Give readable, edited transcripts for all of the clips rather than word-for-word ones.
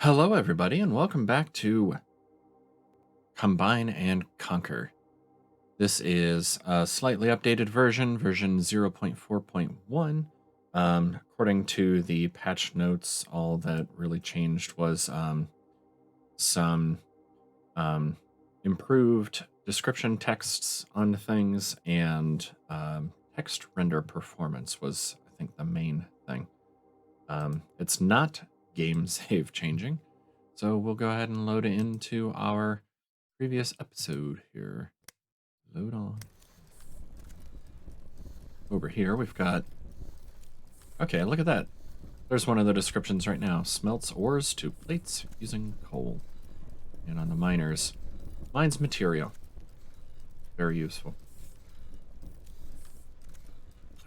Hello, everybody, and welcome back to Combine and Conquer. This is a slightly updated version 0.4.1. According to the patch notes, all that really changed was some um, improved description texts on things, and text render performance was, I think, the main thing. It's not game save changing. So we'll go ahead and load it into our previous episode here. Load on. Over here, we've got... Okay, look at that. There's one of the descriptions right now. Smelts ores to plates using coal. And on the miners, mines material. Very useful.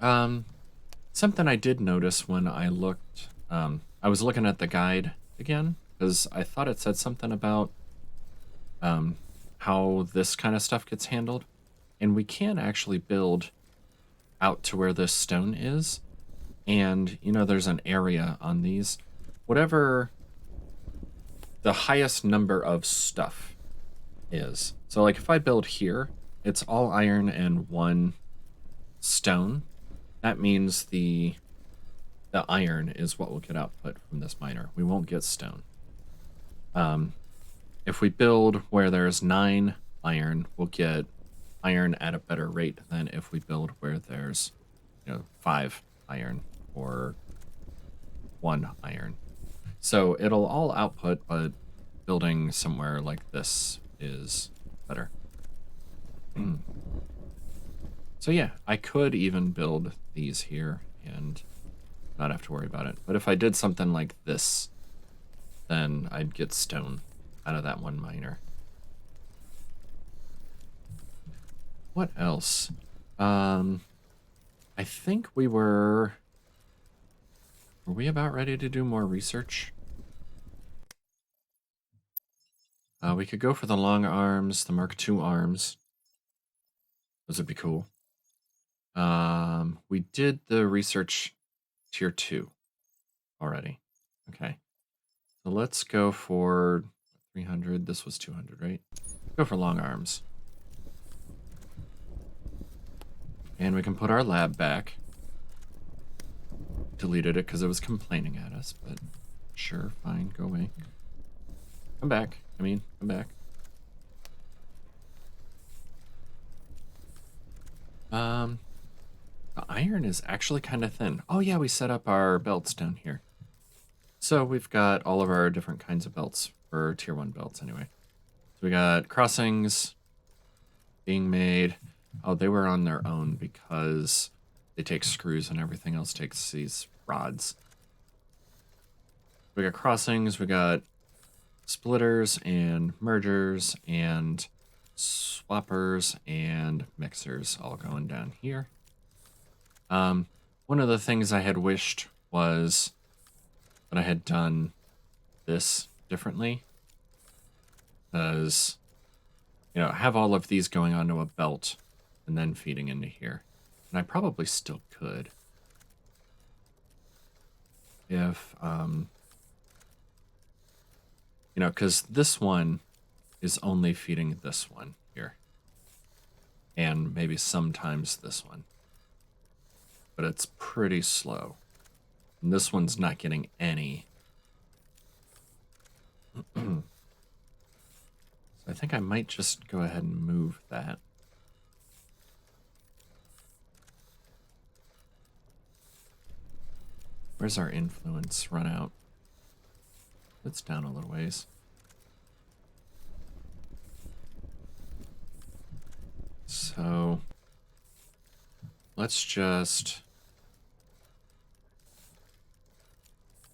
Something I did notice when I looked... I was looking at the guide again, because I thought it said something about how this kind of stuff gets handled. And we can actually build out to where this stone is. And, you know, there's an area on these. Whatever the highest number of stuff is. So, like, if I build here, it's all iron and one stone. That means the iron is what will get output from this miner. We won't get stone. If we build where there's 9 iron, we'll get iron at a better rate than if we build where there's, 5 iron or 1 iron. So it'll all output, but building somewhere like this is better. So yeah, I could even build these here and not have to worry about it. But if I did something like this, then I'd get stone out of that one miner. What else? I think we were... Were we about ready to do more research? We could go for the long arms, the Mark II arms. Those would be cool. We did the research tier 2 already. Okay. So let's go for 300. This was 200, right? Go for long arms. And we can put our lab back. Deleted it because it was complaining at us, but sure, fine, go away. Come back. Come back. The iron is actually kind of thin. Oh yeah, we set up our belts down here. So we've got all of our different kinds of belts for tier 1 belts anyway. So we got crossings being made. Oh, they were on their own because they take screws and everything else takes these rods. We got crossings, we got splitters and mergers and swappers and mixers all going down here. One of the things I had wished was that I had done this differently. Because, have all of these going onto a belt and then feeding into here. And I probably still could. If, because this one is only feeding this one here. And maybe sometimes this one. But it's pretty slow. And this one's not getting any. So I think I might just go ahead and move that. Where's our influence run out? It's down a little ways. So let's just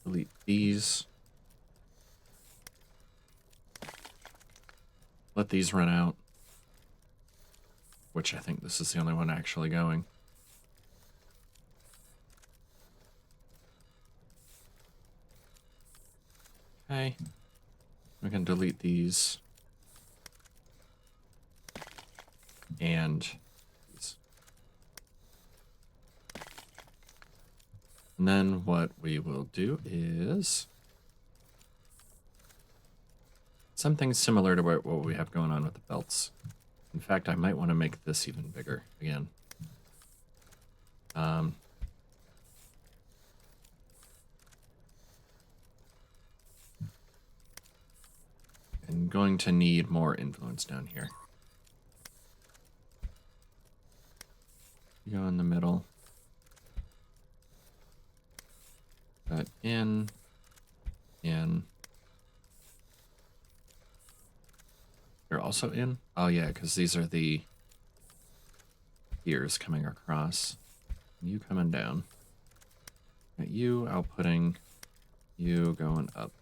delete these. Let these run out. Which I think this is the only one actually going. Okay. We can delete these. And these. And then what we will do is something similar to what we have going on with the belts. In fact, I might want to make this even bigger again. I'm going to need more influence down here. Go in the middle. That in. You're also in? Oh yeah, because these are the gears coming across. You coming down. You outputting. You going up.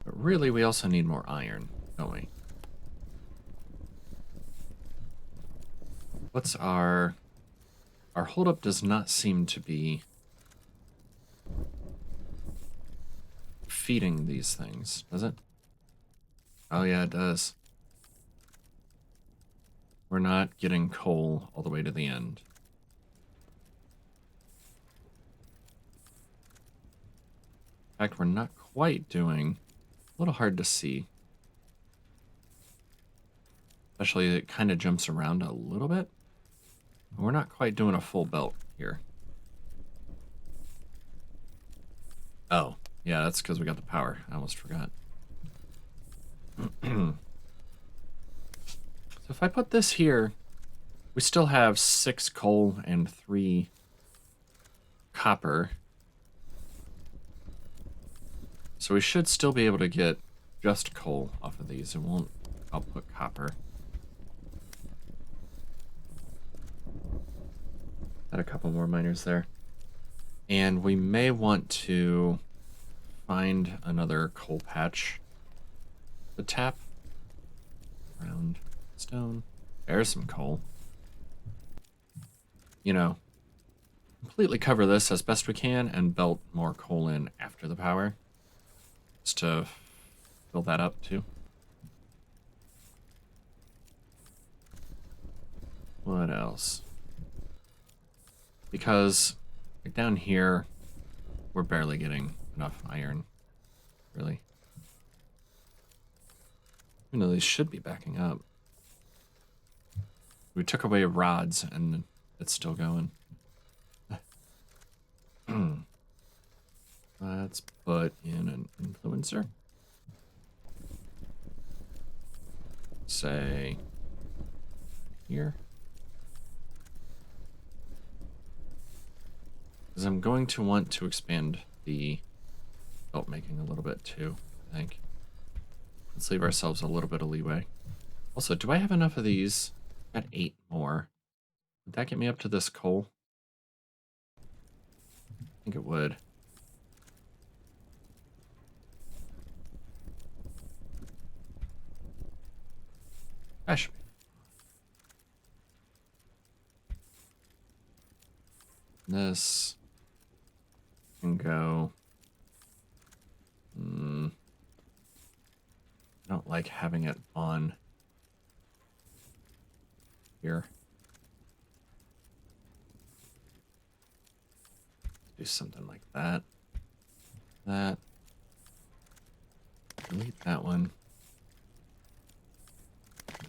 But really, we also need more iron, don't we? What's our holdup does not seem to be feeding these things, does it? Oh yeah, it does. We're not getting coal all the way to the end. In fact, we're not quite doing, a little hard to see. Especially it kind of jumps around a little bit. We're not quite doing a full belt here. Oh, yeah, that's because we got the power. I almost forgot. So if I put this here, we still have 6 coal and 3 copper. So we should still be able to get just coal off of these. It won't output copper. Add a couple more miners there. And we may want to find another coal patch to tap. Round stone. There's some coal. You know, completely cover this as best we can and belt more coal in after the power. Just to fill that up too. What else? Because like down here, we're barely getting enough iron, really. Even though these should be backing up. We took away rods and it's still going. Let's put in an influencer. Say here. Because I'm going to want to expand the belt making a little bit too, I think. Let's leave ourselves a little bit of leeway. Also, do I have enough of these? I've got 8 more. Would that get me up to this coal? I think it would. That should be. This can go. I don't like having it on here. Do something like that. That. Delete that one.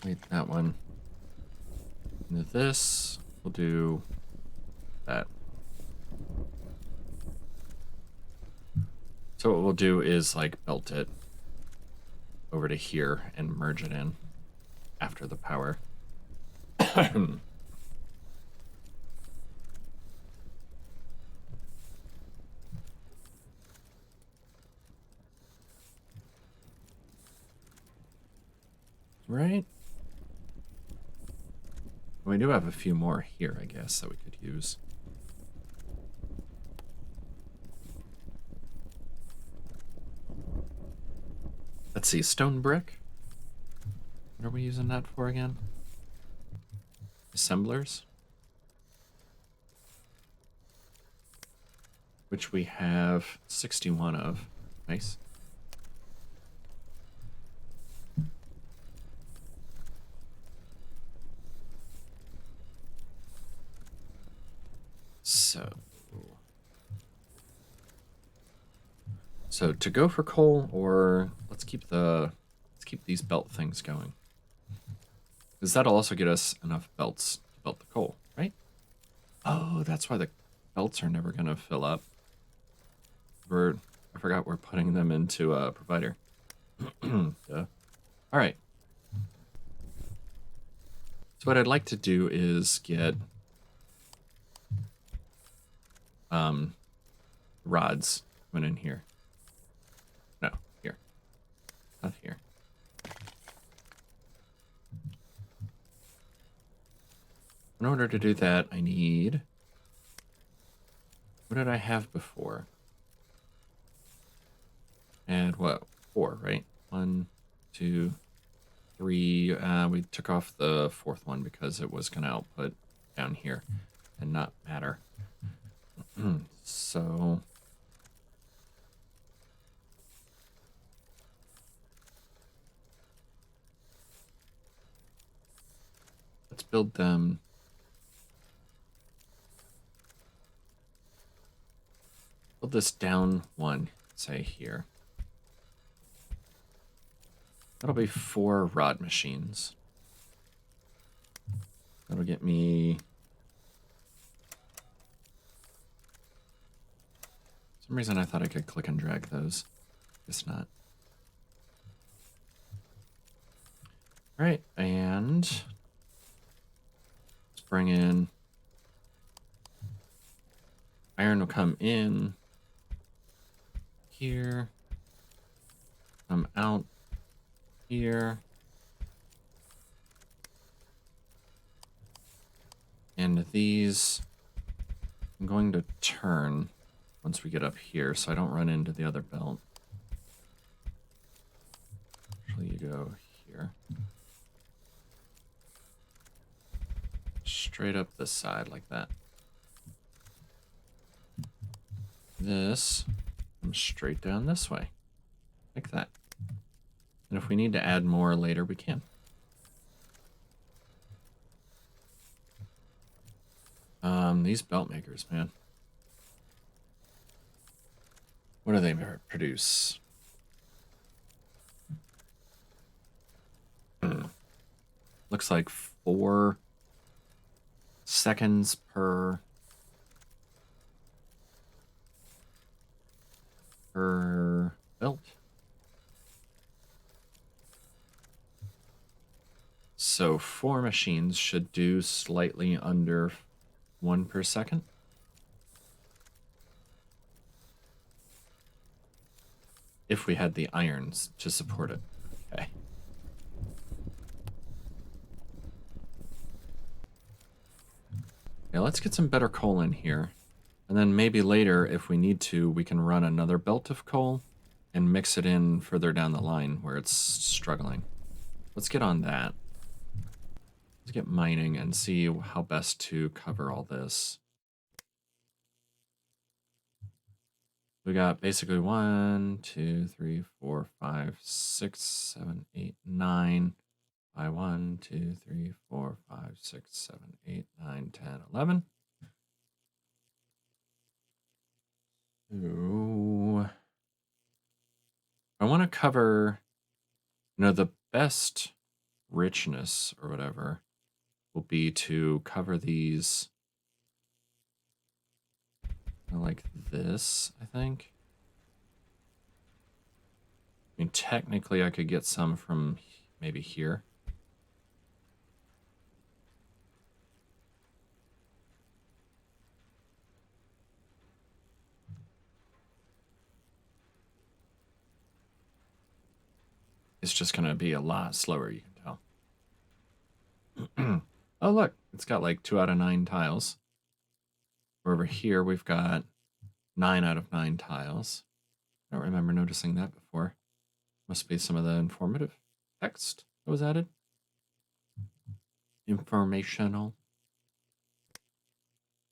Delete that one. And this, we'll do that. So what we'll do is like belt it over to here and merge it in after the power. Right? We do have a few more here, I guess, that we could use. Let's see, stone brick. What are we using that for again? Assemblers. Which we have 61 of. Nice. So So to go for coal, or let's keep these belt things going. Because that'll also get us enough belts to belt the coal, right? Oh, that's why the belts are never going to fill up. I forgot we're putting them into a provider. Duh. All right. So what I'd like to do is get rods coming in here. No, here. Not here. In order to do that, I need... What did I have before? And what? 4, right? 1, 2, 3. We took off the 4th one because it was going to output down here and not matter. So... let's build them... build this down 1, say here. That'll be 4 rod machines. That'll get me... For some reason I thought I could click and drag those. Guess not. Alright, and... let's bring in... iron will come in here. Come out here. And these I'm going to turn once we get up here so I don't run into the other belt. Actually, you go here. Straight up the side like that. This comes straight down this way. Like that. And if we need to add more later, we can. These belt makers, man. What do they produce? Looks like 4 seconds per belt. So 4 machines should do slightly under 1 per second. If we had the irons to support it. Okay. Yeah, let's get some better coal in here. And then maybe later, if we need to, we can run another belt of coal and mix it in further down the line where it's struggling. Let's get on that. Let's get mining and see how best to cover all this. We got basically 1, 2, 3, 4, 5, 6, 7, 8, 9. By 1, 2, 3, 4, 5, 6, 7, 8, 9, 10, 11. Ooh. I want to cover, the best richness or whatever will be to cover these like this, I think. I mean, technically I could get some from maybe here. It's just going to be a lot slower, you can tell. Oh, look, it's got like 2 out of 9 tiles. Over here, we've got 9 out of 9 tiles. I don't remember noticing that before. Must be some of the informative text that was added. Informational.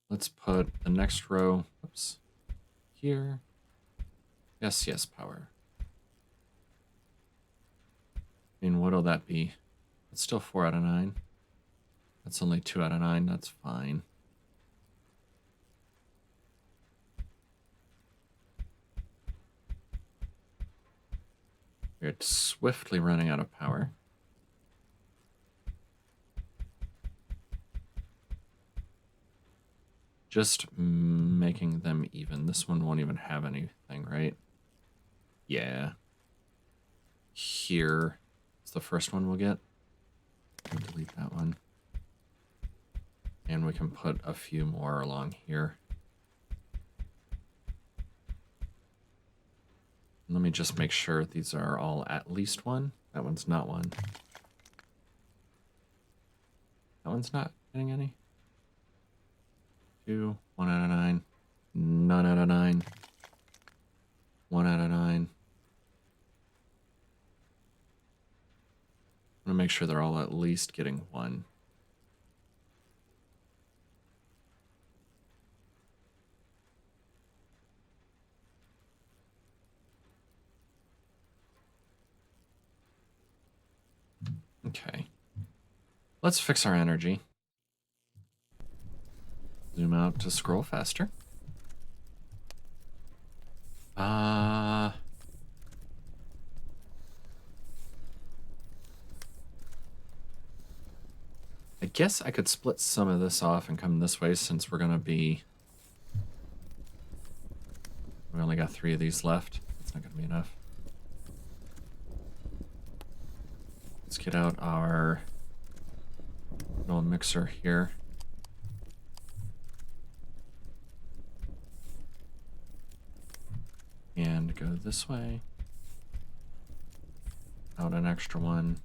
Let's put the next row, oops, here. Yes, yes, power. I mean, what'll that be? It's still 4 out of 9. That's only 2 out of 9. That's fine. We're swiftly running out of power. Just making them even. This one won't even have anything, right? Yeah. Here is the first one we'll get. Delete that one. And we can put a few more along here. Let me just make sure these are all at least one. That one's not one. That one's not getting any. 2, 1 out of 9. None out of 9. 1 out of 9. I'm gonna make sure they're all at least getting 1. Okay. Let's fix our energy. Zoom out to scroll faster. I guess I could split some of this off and come this way since we're gonna be... We only got 3 of these left. That's not gonna be enough. Let's get out our little mixer here. And go this way. Out an extra one.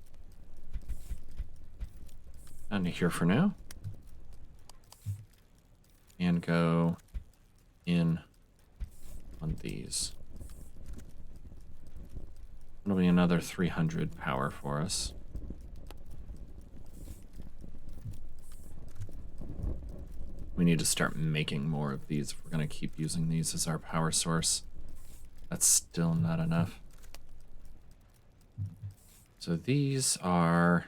Down to here for now. And go in on these. It'll be another 300 power for us. We need to start making more of these if we're going to keep using these as our power source. That's still not enough. So these are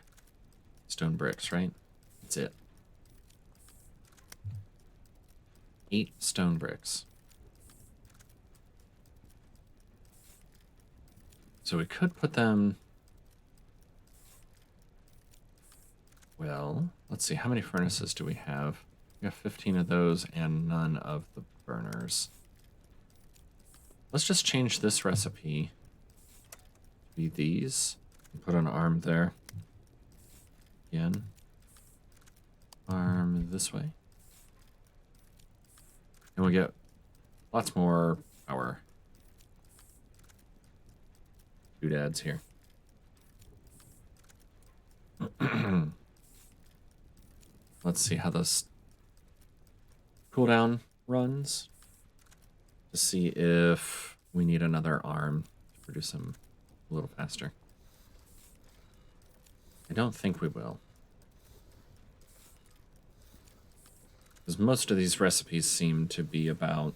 stone bricks, right? That's it. 8 stone bricks. So we could put them... Well, let's see. How many furnaces do we have? We have 15 of those and none of the burners. Let's just change this recipe to be these. Put an arm there. Again. Arm this way. And we get lots more power. Doodads here. Let's see how this cooldown runs to see if we need another arm to produce them a little faster. I don't think we will. Because most of these recipes seem to be about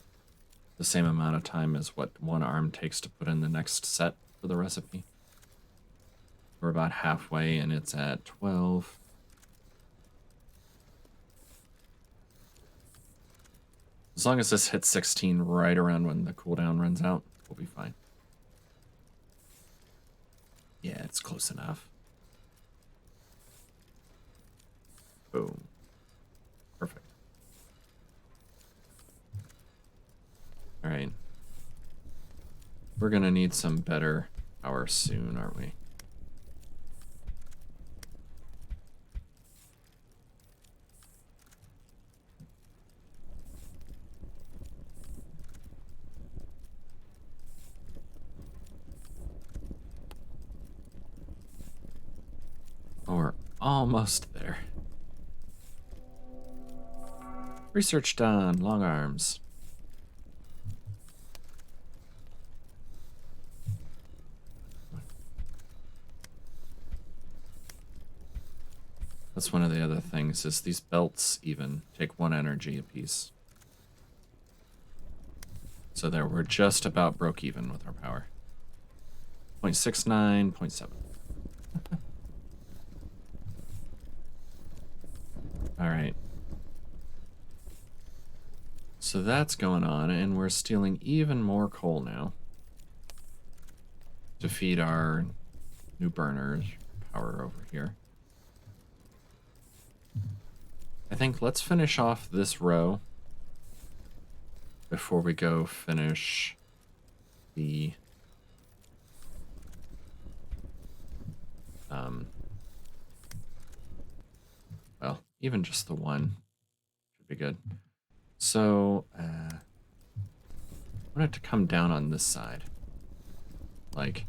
the same amount of time as what one arm takes to put in the next set for the recipe. We're about halfway and it's at 12. As long as this hits 16 right around when the cooldown runs out, we'll be fine. Yeah, it's close enough. Boom. Perfect. All right. We're gonna need some better power soon, aren't we? Oh, we're almost there. Research done. Long arms. That's one of the other things, is these belts even take 1 energy apiece. So there, we're just about broke even with our power. 0.69, 0.7. All right. So that's going on, and we're stealing even more coal now. to feed our new burners power over here. I think let's finish off this row before we go finish the well, even just the one should be good. So I want it to come down on this side, like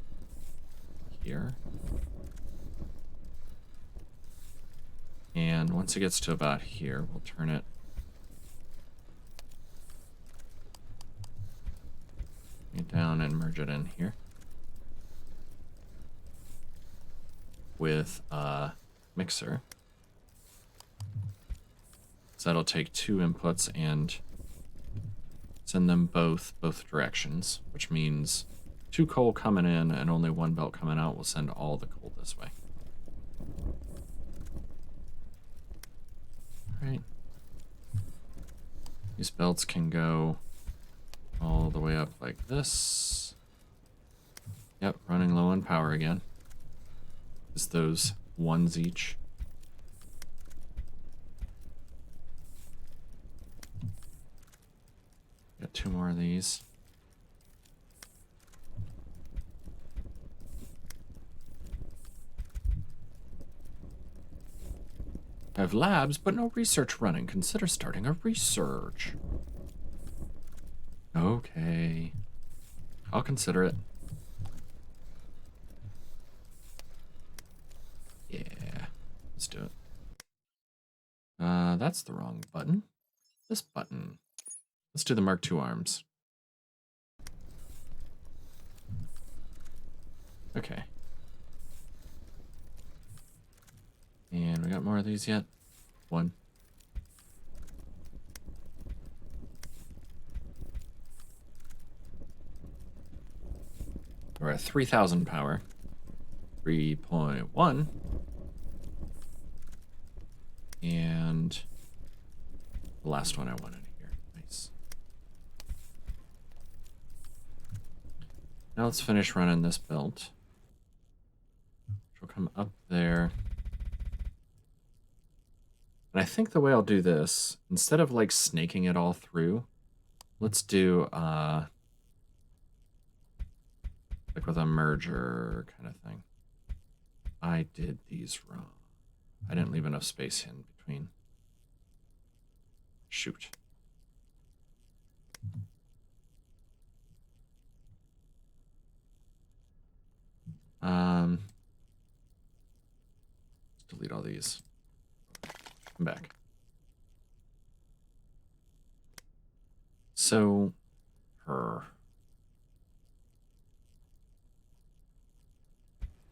here. And once it gets to about here, we'll turn it down and merge it in here with a mixer. So that'll take 2 inputs and send them both directions, which means 2 coal coming in and only 1 belt coming out will send all the coal this way. All right. These belts can go all the way up like this. Yep, running low on power again. Just those ones each. Got 2 more of these. I have labs, but no research running. Consider starting a research. Okay. I'll consider it. Yeah. Let's do it. That's the wrong button. This button. Let's do the Mark II arms. Okay. And we got more of these yet? 1. We're at 3,000 power. 3.1. And the last one I wanted here. Nice. Now let's finish running this belt. Which will come up there. And I think the way I'll do this, instead of like snaking it all through, let's do like with a merger kind of thing. I did these wrong. I didn't leave enough space in between. Shoot. Let's delete all these. Come back. So, I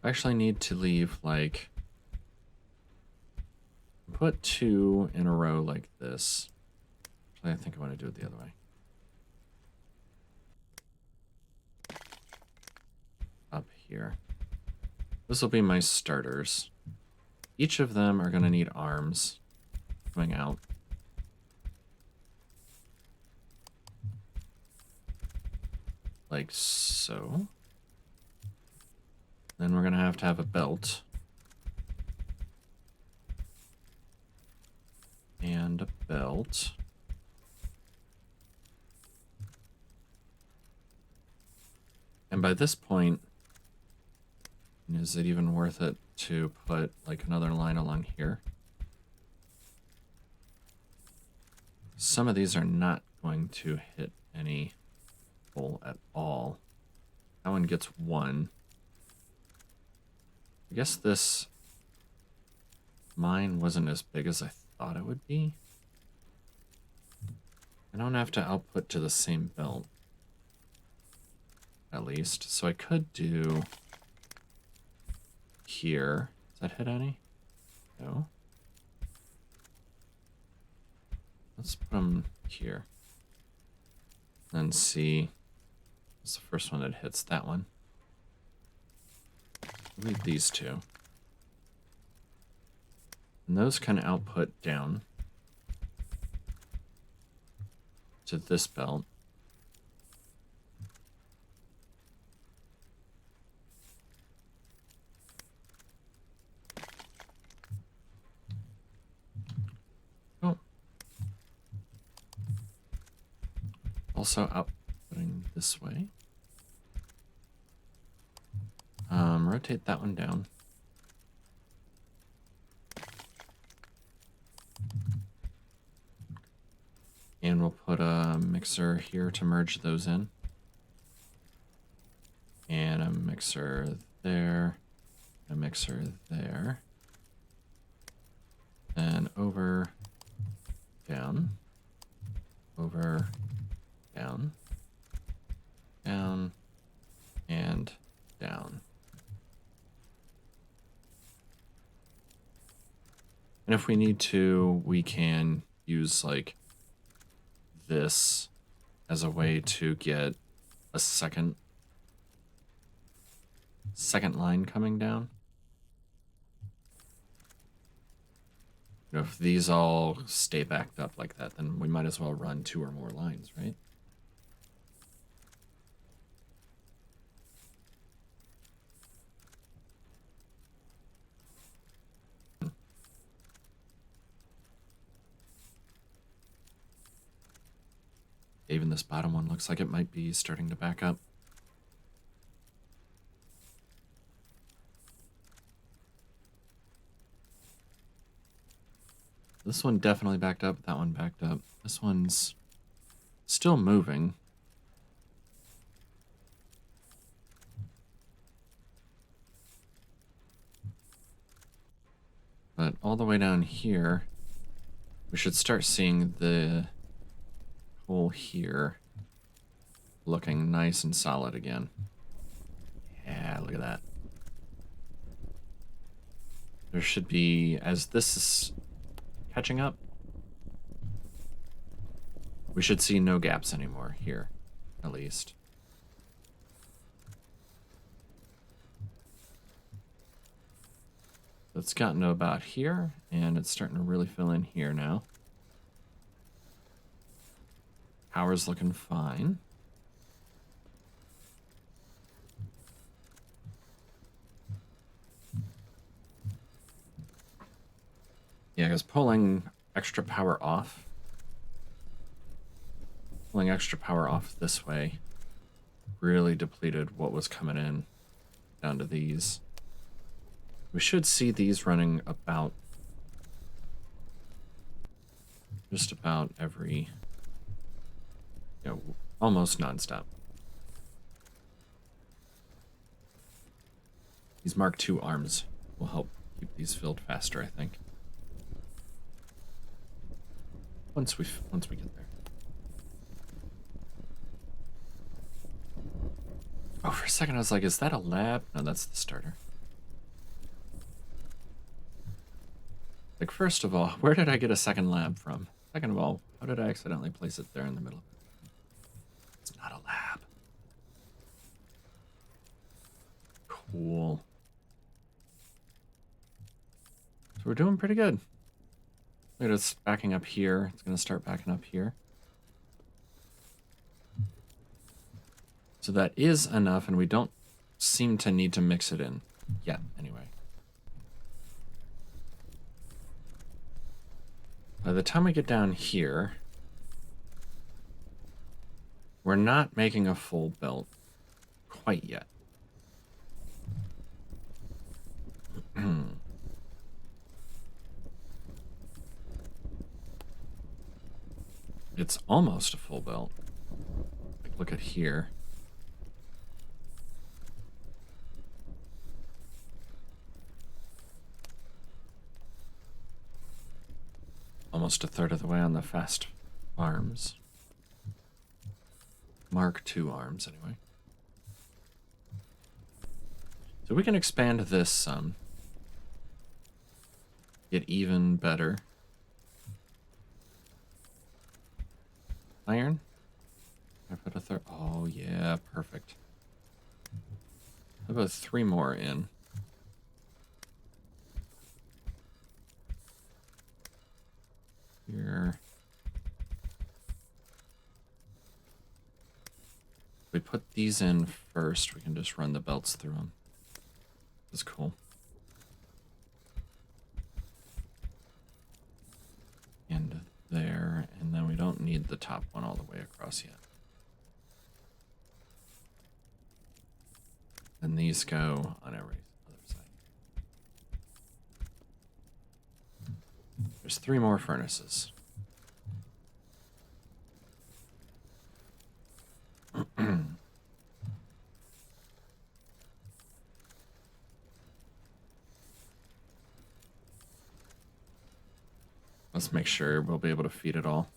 actually need to leave like, put 2 in a row like this. Actually, I think I want to do it the other way. Up here. This will be my starters. Each of them are going to need arms coming out. Like so. Then we're going to have a belt. And a belt. And by this point, is it even worth it to put like another line along here? Some of these are not going to hit any hole at all. That one gets 1. I guess this mine wasn't as big as I thought it would be. I don't have to output to the same belt, at least. So I could do here. Does that hit any? No. Let's put them here. Then see. What's the first one that hits? That one. Leave these 2. And those can output down to this belt. Also outputting this way. Rotate that one down. And we'll put a mixer here to merge those in. And a mixer there. A mixer there. Then over, down, over, down, down, and down. And if we need to, we can use like this as a way to get a second line coming down. You know, if these all stay backed up like that, then we might as well run 2 or more lines, right? Even this bottom one looks like it might be starting to back up. This one definitely backed up. That one backed up. This one's still moving. But all the way down here, we should start seeing the hole here looking nice and solid again. Yeah, look at that. There should be, as this is catching up, we should see no gaps anymore here, at least. It's gotten to about here, and it's starting to really fill in here now. Power's looking fine. Yeah, because pulling extra power off this way really depleted what was coming in down to these. We should see these running about just about every, almost nonstop. These Mark II arms will help keep these filled faster, I think. Once we get there. Oh, for a second I was like, is that a lab? No, that's the starter. Like, first of all, where did I get a second lab from? Second of all, how did I accidentally place it there in the middle? It's not a lab. Cool. So we're doing pretty good. Look at it's backing up here. It's going to start backing up here. So that is enough, and we don't seem to need to mix it in yet, anyway. By the time we get down here, we're not making a full belt quite yet. It's almost a full belt. Like, look at here. Almost a third of the way on the fast arms. Mark II arms, anyway. So we can expand this some. Get even better. Iron? I put a third. Oh, yeah, perfect. How about 3 more in? Here. If we put these in first, we can just run the belts through them. That's cool. And there, and then we don't need the top one all the way across yet. And these go on every other side. There's 3 more furnaces. Let's make sure we'll be able to feed it all.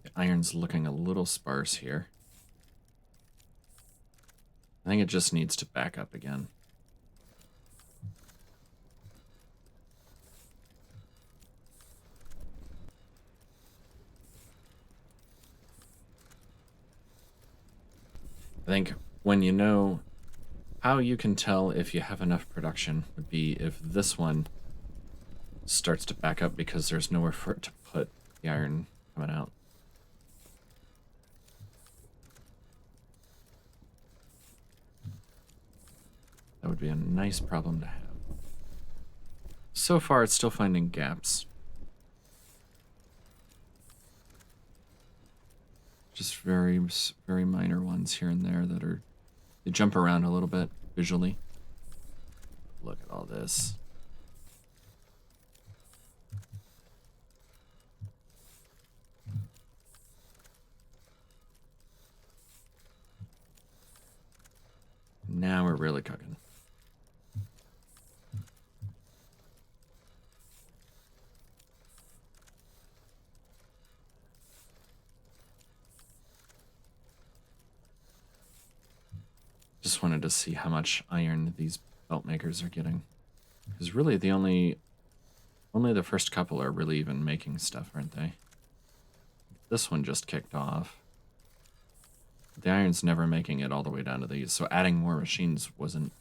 The iron's looking a little sparse here. I think it just needs to back up again. I think when you know how you can tell if you have enough production would be if this one starts to back up because there's nowhere for it to put the iron coming out. That would be a nice problem to have. So far, it's still finding gaps. Just very, very minor ones here and there that are... They jump around a little bit visually. Look at all this. Now we're really cooking. Just wanted to see how much iron these belt makers are getting. Because really only the first couple are really even making stuff, aren't they? This one just kicked off. The iron's never making it all the way down to these, so adding more machines wasn't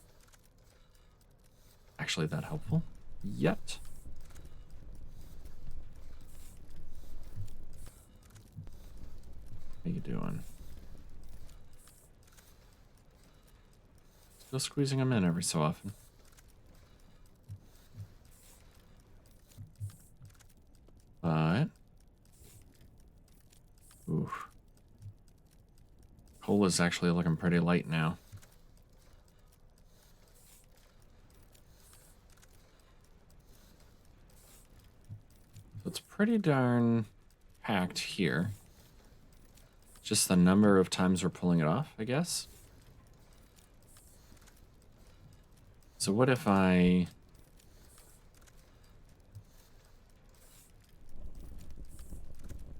actually that helpful yet. How you doing? Still squeezing them in every so often. But... Oof. Coal is actually looking pretty light now. So it's pretty darn packed here. Just the number of times we're pulling it off, I guess. So what if I...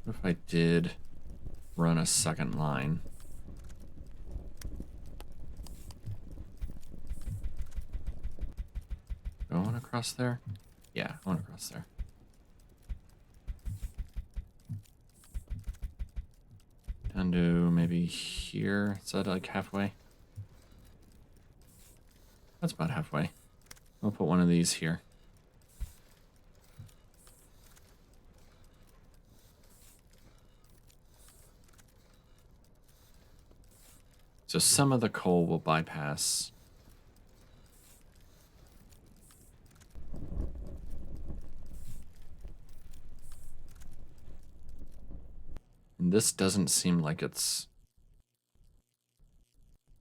What if I did run a second line? Going across there? Yeah, I went across there. Down to maybe here. Is that like halfway? That's about halfway. I'll put one of these here. So some of the coal will bypass. And this doesn't seem like it's...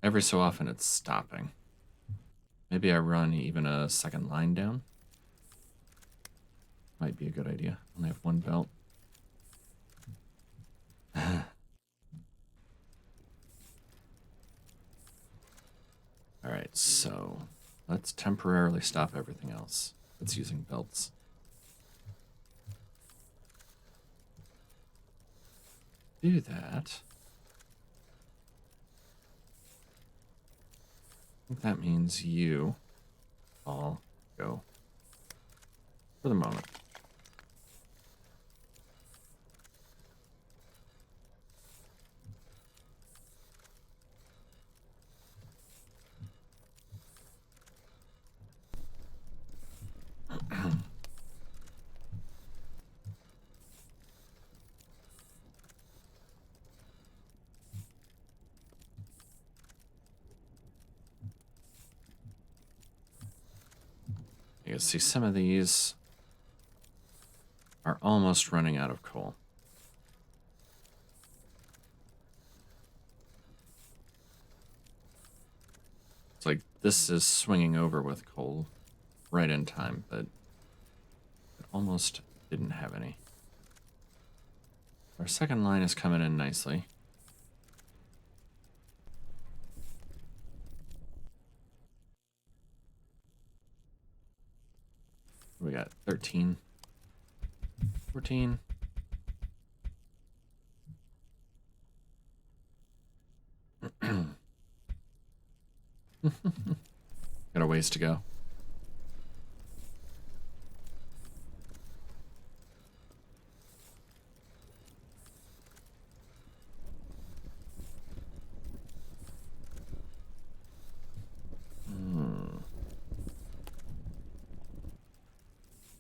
Every so often it's stopping. Maybe I run even a second line down. Might be a good idea. I only have one belt. Alright, so let's temporarily stop everything else that's using belts. Do that. I think that means you all go for the moment. You can see some of these are almost running out of coal. This is swinging over with coal right in time, but it almost didn't have any. Our second line is coming in nicely. We got 13, 14. Got a ways to go.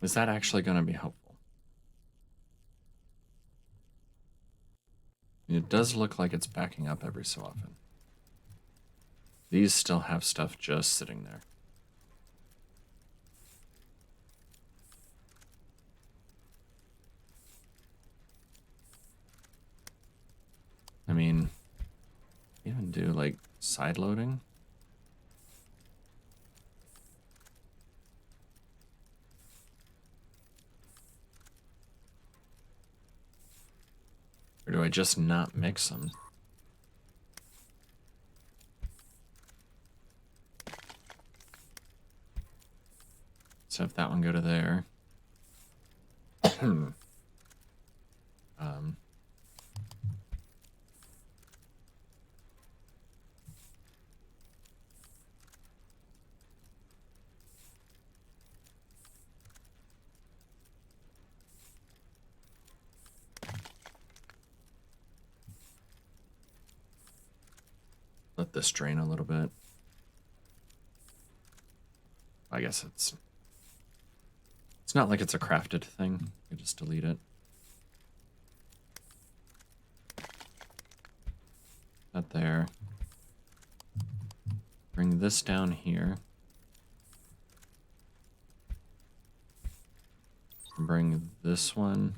Is that actually going to be helpful? It does look like it's backing up every so often. These still have stuff just sitting there. I mean, even do like side loading. Or do I just not mix them? So if that one go to there. Let this drain a little bit. I guess it's not like it's a crafted thing. You just delete it. That there. Bring this down here. Bring this one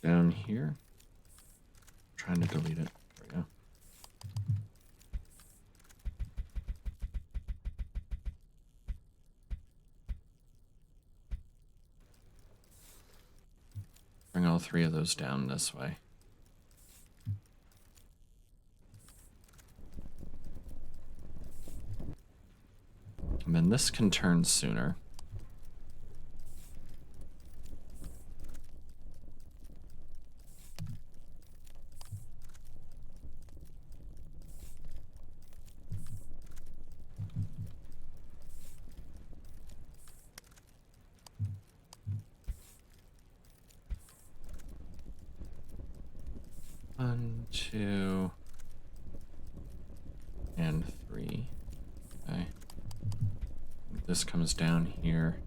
down here. I'm trying to delete it. There we go. Bring all three of those down this way. And then this can turn sooner. One, two, and three. Okay. This comes down here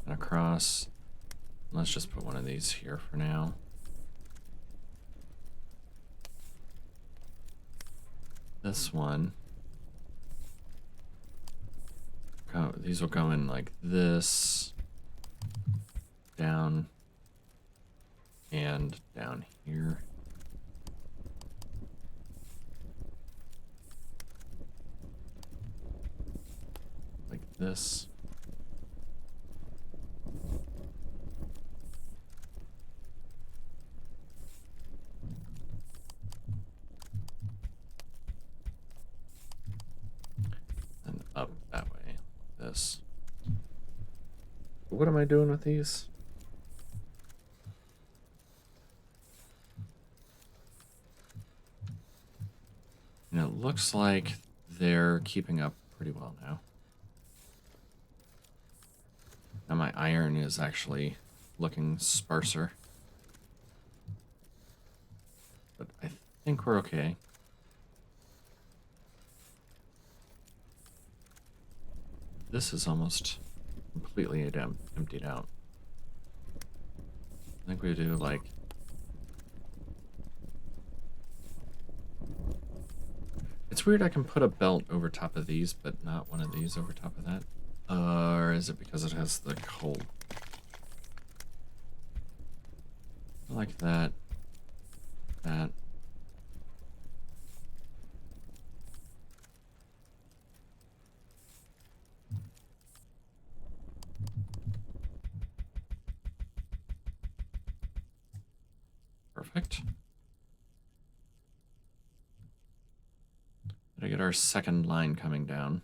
and across. Let's just put one of these here for now. This one. These will go in like this, down, and down here. Like this. And up that way. This. What am I doing with these? And it looks like they're keeping up pretty well now. Now my iron is actually looking sparser. But I think we're okay. This is almost completely emptied out. I think we do like... It's weird I can put a belt over top of these, but not one of these over top of that. Or is it because it has the coal? Like that. That. Perfect. Did I get our second line coming down?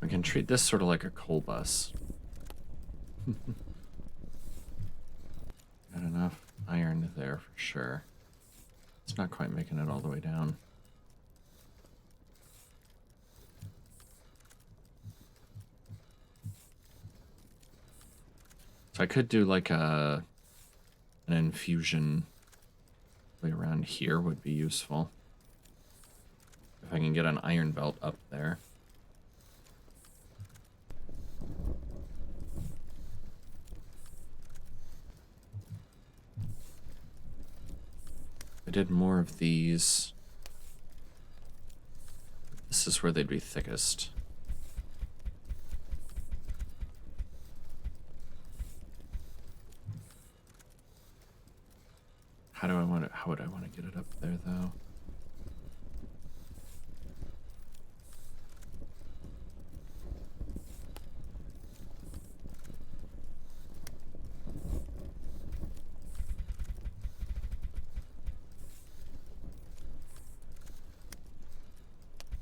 We can treat this sort of like a coal bus. Got enough iron there for sure. It's not quite making it all the way down. So I could do like an infusion way around here would be useful. If I can get an iron belt up there. I did more of these. This is where they'd be thickest. How would I want to get it up there though?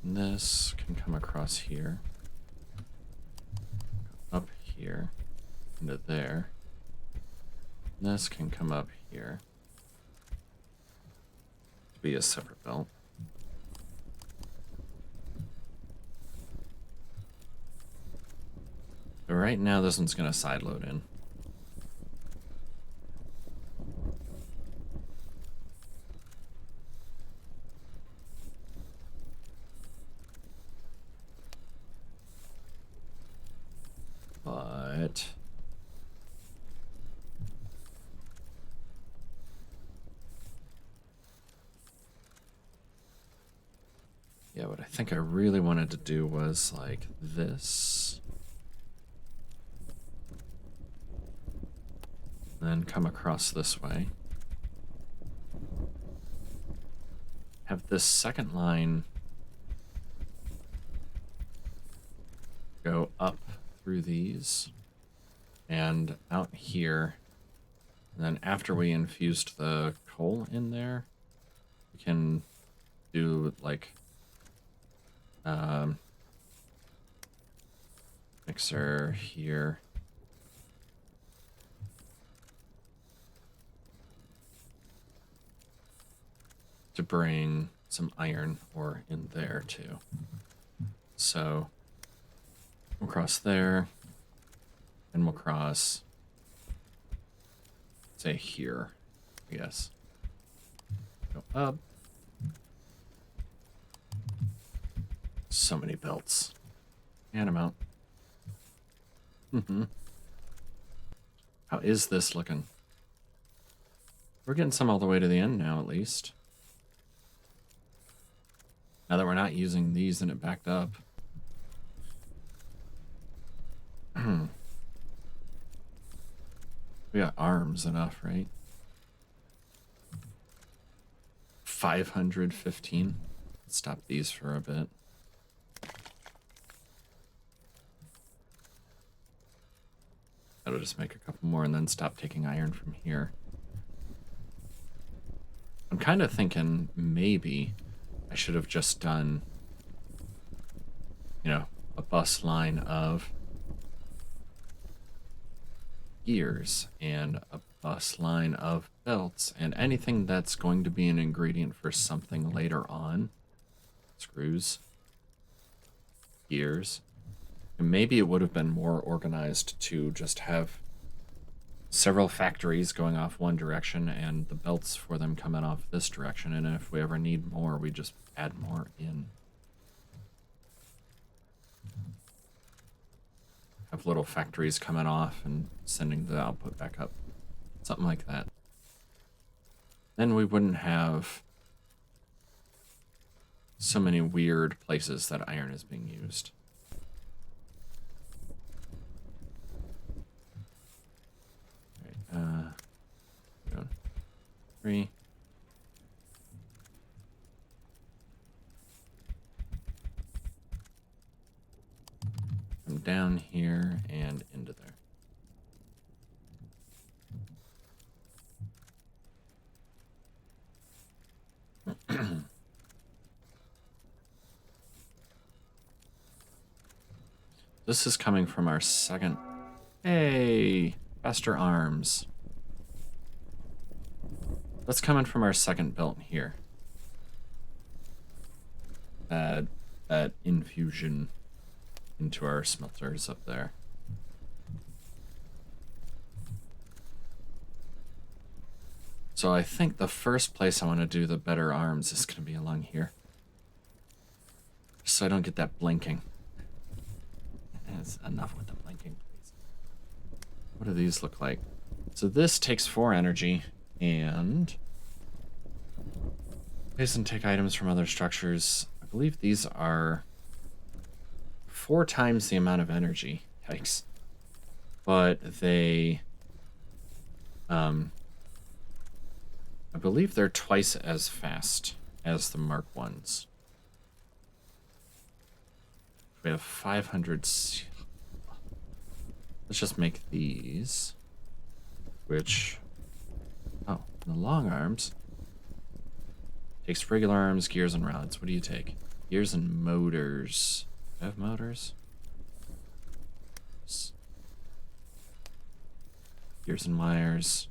And this can come across here. Up here. Into there. And this can come up here. Be a separate belt. But right now this one's gonna side load in. But yeah, what I think I really wanted to do was like this. Then come across this way. Have this second line go up through these and out here. And then after we infused the coal in there, we can do like mixer here. To bring some iron ore in there too. So we'll cross there and we'll cross, say here, I guess. Go up. So many belts. And I'm out. How is this looking? We're getting some all the way to the end now, at least. Now that we're not using these and it backed up. We got arms enough, right? 515. Let's stop these for a bit. That'll just make a couple more and then stop taking iron from here. I'm kind of thinking maybe I should have just done, you know, a bus line of gears and a bus line of belts and anything that's going to be an ingredient for something later on. Screws, gears. And maybe it would have been more organized to just have several factories going off one direction and the belts for them coming off this direction. And if we ever need more, we just add more in. Have little factories coming off and sending the output back up. Something like that. Then we wouldn't have so many weird places that iron is being used. Going 3. Come down here and into there. This is coming from our second. Hey, faster arms. That's coming from our second belt here. That infusion into our smelters up there. So I think the first place I want to do the better arms is going to be along here. So I don't get that blinking. That's enough with the blinking, please. What do these look like? So this takes 4 energy, and place and take items from other structures. I believe these are 4 times the amount of energy. Yikes. But they, I believe they're twice as fast as the Mark 1s. We have 500. Let's just make these, which, oh, the long arms takes regular arms, gears, and rods. What do you take? Gears and motors. Do I have motors? Gears and wires.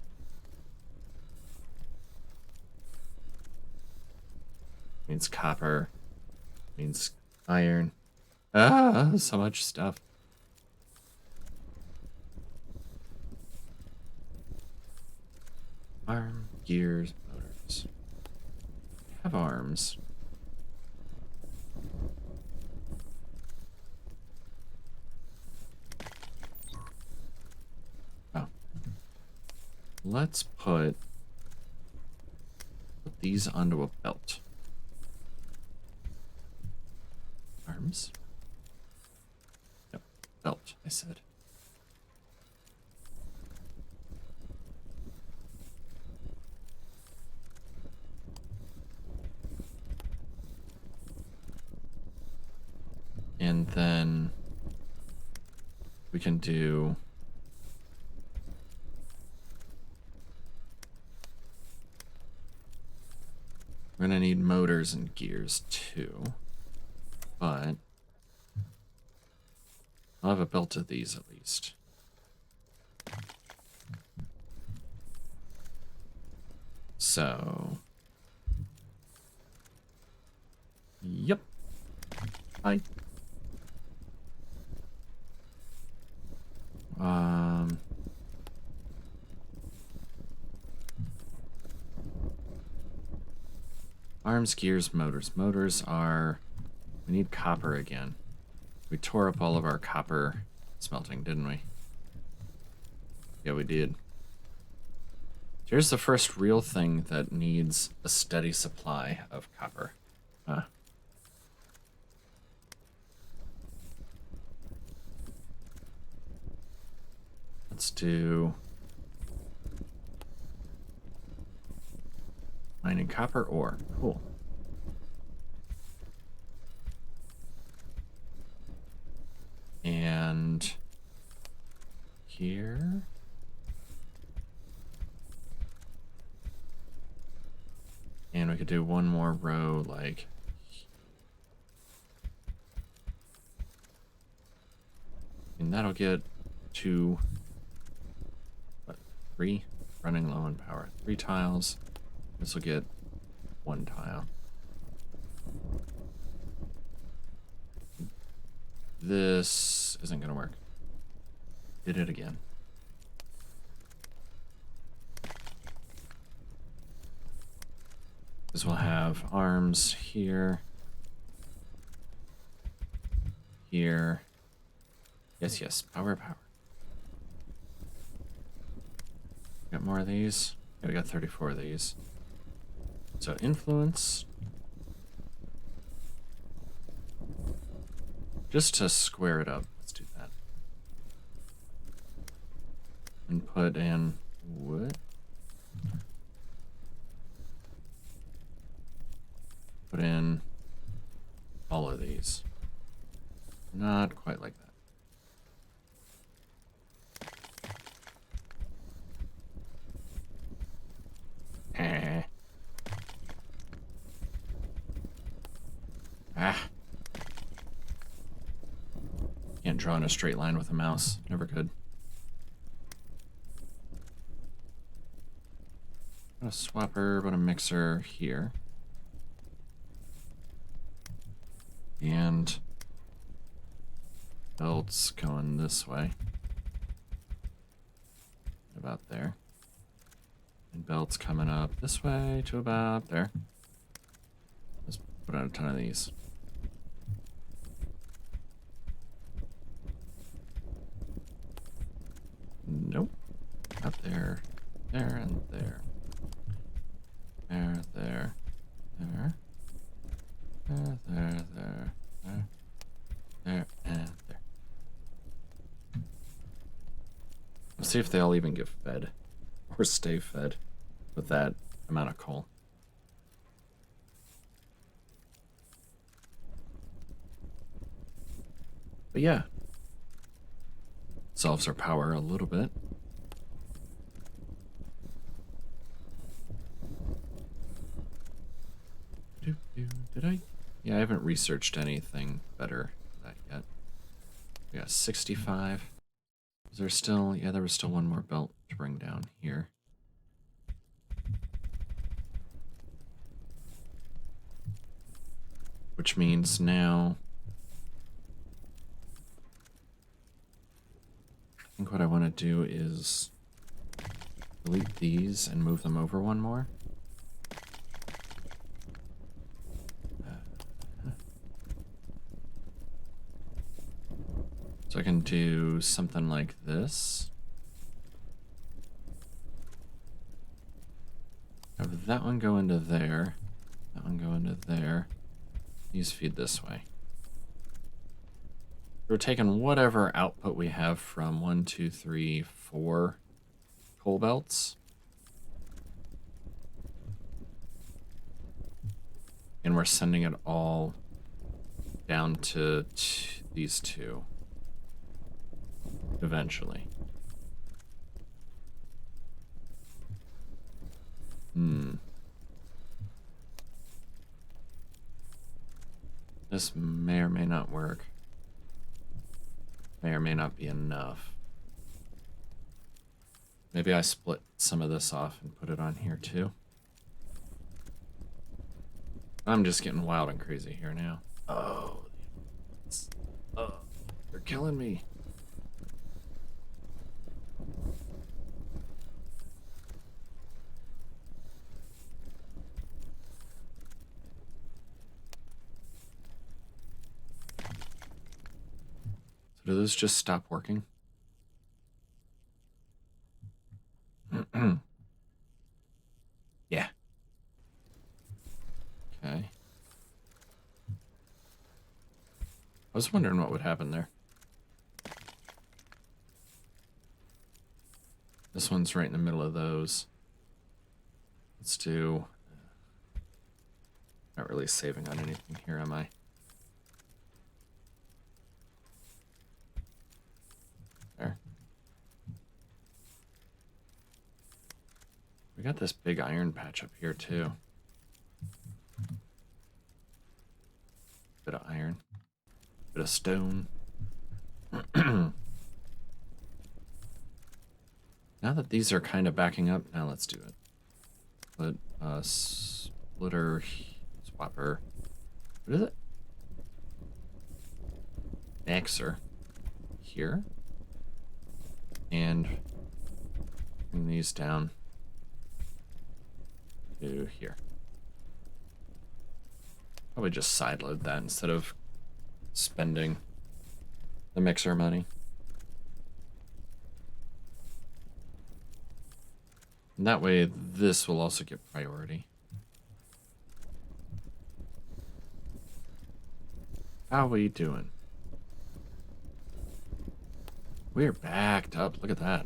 Means copper. Means iron. Ah, so much stuff. Arm, gears, motors. Have arms. Oh. Let's put these onto a belt. Arms. Yep, belt, I said. And then we can do we're gonna need motors and gears too, but I'll have a belt of these at least. So, yep. Hi. Arms, gears, motors. Motors are, we need copper again. We tore up all of our copper smelting, didn't we? Yeah, we did. Here's the first real thing that needs a steady supply of copper. Let's do mining copper ore. Cool. And here. And we could do one more row like and that'll get 2 3 running low on power. 3 tiles. This will get 1 tile. This isn't gonna work. Did it again. This will have arms here. Here. Yes, yes. Power, power. Got more of these? Yeah, we got 34 of these. So influence. Just to square it up, let's do that. And put in What? Put in all of these. Not quite like that. Ah. Can't draw in a straight line with a mouse. Never could. Put a swapper, put a mixer here. And belts going this way. About there. And belts coming up this way to about there. Let's put out a ton of these. Nope. Up there. There and there. There, there, there. There, there, there, there. There, and there. Let's see if they'll even get fed. Or stay fed with that amount of coal. But yeah. Solves our power a little bit. Did I? Yeah, I haven't researched anything better for that yet. We got 65. Is there still? Yeah, there was still one more belt to bring down here. Which means now I think what I want to do is delete these and move them over one more. So I can do something like this. Have that one go into there. That one go into there. These feed this way. We're taking whatever output we have from 1, 2, 3, 4 coal belts. And we're sending it all down to these two. Eventually. This may or may not work. May or may not be enough. Maybe I split some of this off and put it on here too. I'm just getting wild and crazy here now. Oh, they're killing me. So do those just stop working? Yeah. Okay. I was wondering what would happen there. This one's right in the middle of those. Let's do... Not really saving on anything here, am I? There. We got this big iron patch up here, too. Bit of iron. Bit of stone. Now that these are kind of backing up, now let's do it. Put a splitter, swapper. What is it? Mixer. Here. And bring these down to here. Probably just sideload that instead of spending the mixer money. And that way, this will also get priority. How we doing? We're backed up. Look at that.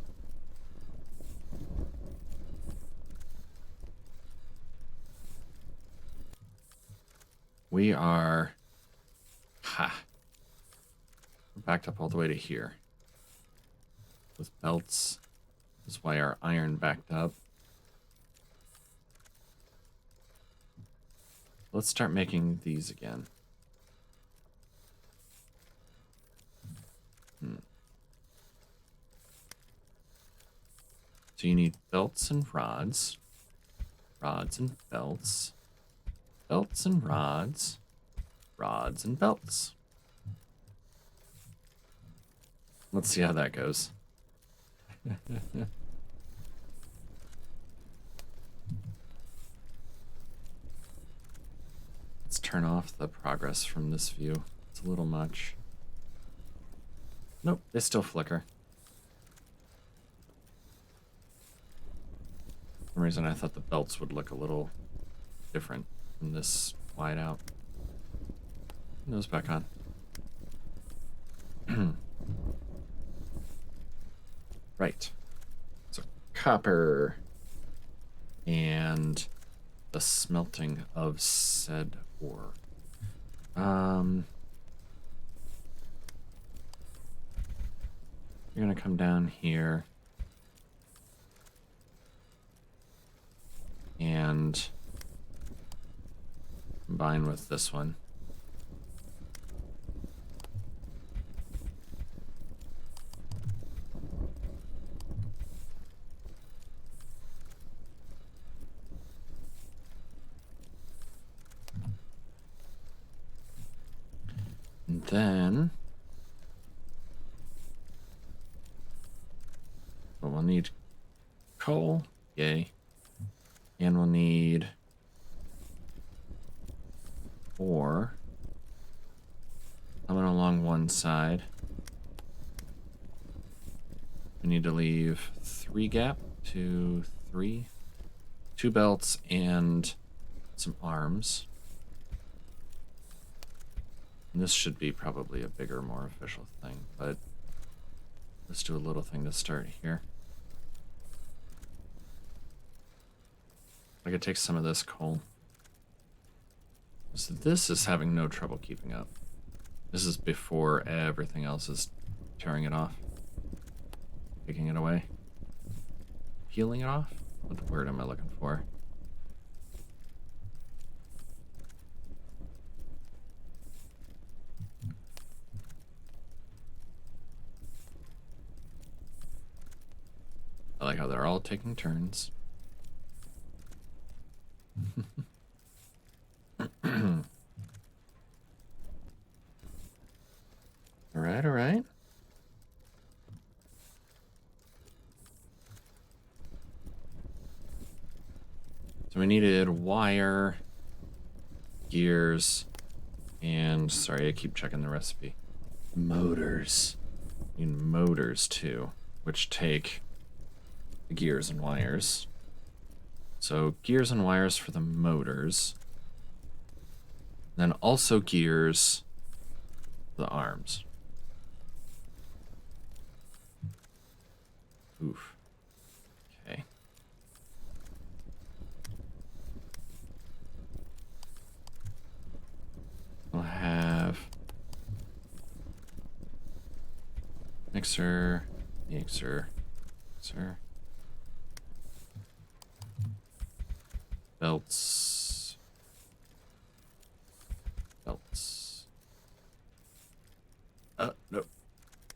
We are... Ha! We're backed up all the way to here. With belts. That's why our iron backed up. Let's start making these again. So you need belts and rods. Rods and belts. Belts and rods. Rods and belts. Let's see how that goes. Let's turn off the progress from this view. It's a little much. Nope, they still flicker. For some reason I thought the belts would look a little different from this wide out. Nose back on. Right. So copper and the smelting of said ore. You're gonna come down here and combine with this one. And then we'll need coal, yay, and we'll need ore coming along one side. We need to leave 3 gap to 3, 2 belts and some arms. And this should be probably a bigger, more official thing, but let's do a little thing to start here. I could take some of this coal. So this is having no trouble keeping up. This is before everything else is tearing it off. Taking it away. Peeling it off? What word am I looking for? I like how they're all taking turns. All right. So we needed wire, gears, and sorry, I keep checking the recipe. Motors. We need motors too, which take the gears and wires. So gears and wires for the motors. Then also gears for the arms. Oof. Okay. We'll have mixer, mixer. Belts. Nope.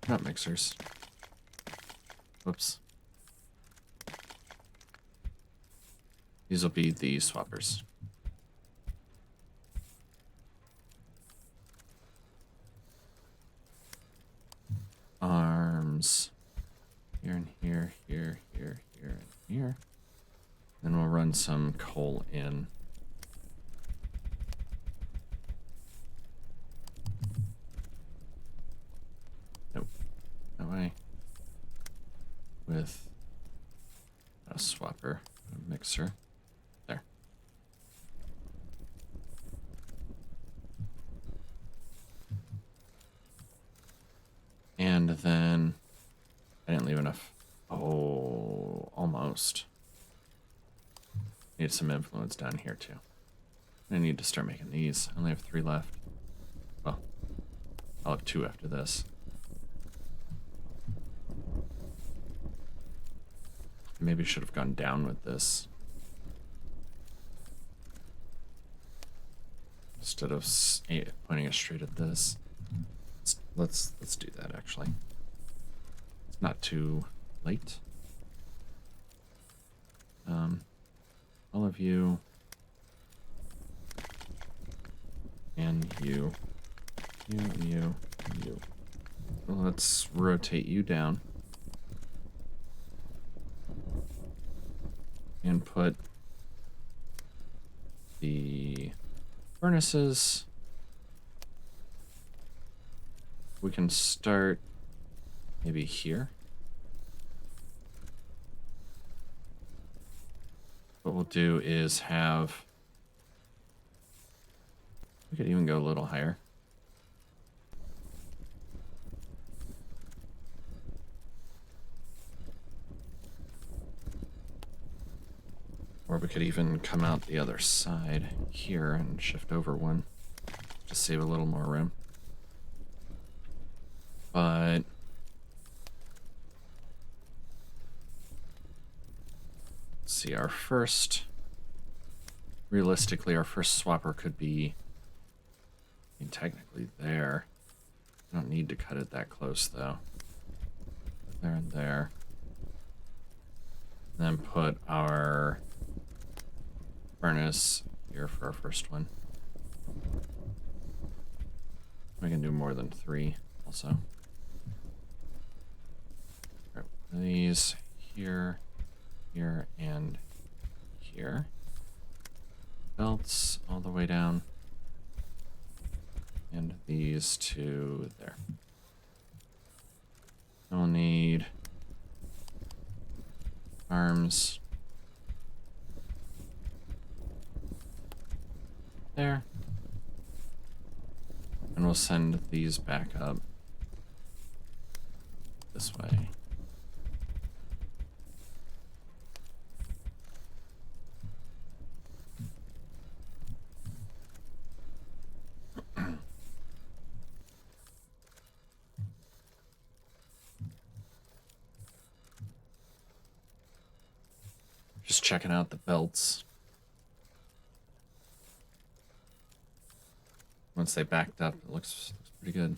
Not mixers. Whoops. These will be the swappers. Arms. Here and here, here, here, here, and here. Then we'll run some coal in. Nope. That way. With a swapper, a mixer. There. And then I didn't leave enough. Oh, almost. Need some influence down here too. I need to start making these. I only have 3 left. Well, I'll have 2 after this. Maybe should have gone down with this instead of pointing us straight at this. Let's do that actually. It's not too late. All of you and you. Well, let's rotate you down and put the furnaces. We can start maybe here. What we'll do is have, we could even go a little higher. Or we could even come out the other side here and shift over one to save a little more room. But let's see, realistically, our first swapper could be, I mean, technically there. I don't need to cut it that close though. There and there. And then put our furnace here for our first one. We can do more than 3 also. Right, these here, here, and here. Belts all the way down. And these 2 there. We'll need arms there. And we'll send these back up this way. Just checking out the belts. Once they backed up, it looks pretty good.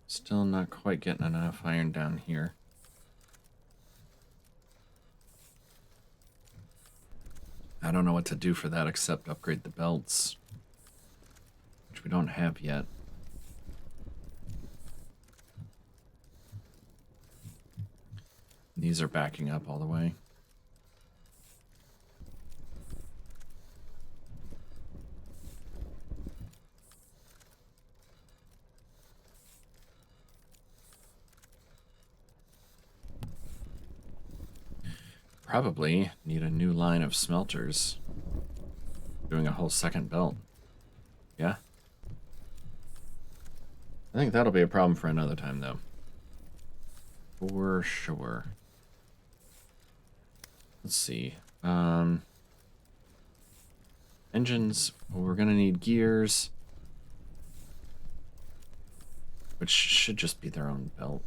Still not quite getting enough iron down here. I don't know what to do for that except upgrade the belts, which we don't have yet. These are backing up all the way. Probably need a new line of smelters. Doing a whole second belt. Yeah? I think that'll be a problem for another time, though. For sure. Let's see. Engines, well, we're gonna need gears. Which should just be their own belt.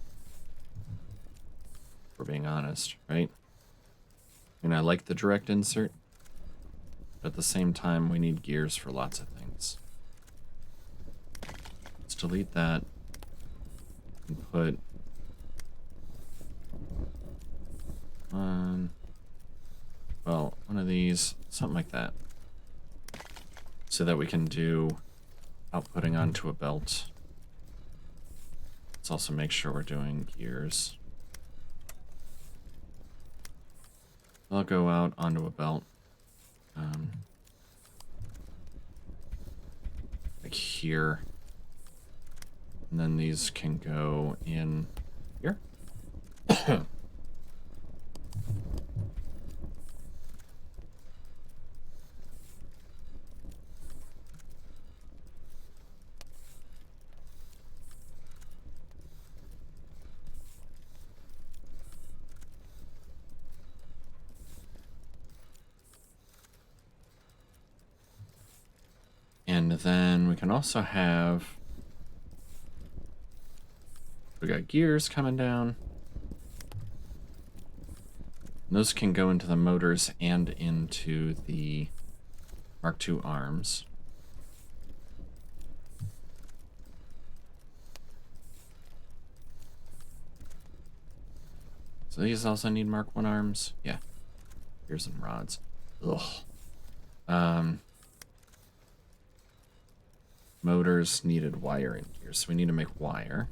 If we're being honest, right? I mean, I like the direct insert. But at the same time, we need gears for lots of things. Let's delete that. And put on, well, one of these, something like that. So that we can do outputting onto a belt. Let's also make sure we're doing gears. I'll go out onto a belt. Like here. And then these can go in here. And then we can also have... We got gears coming down. And those can go into the motors and into the Mark II arms. So these also need Mark I arms. Yeah. Gears and rods. Ugh. Motors needed wire in here, so we need to make wire.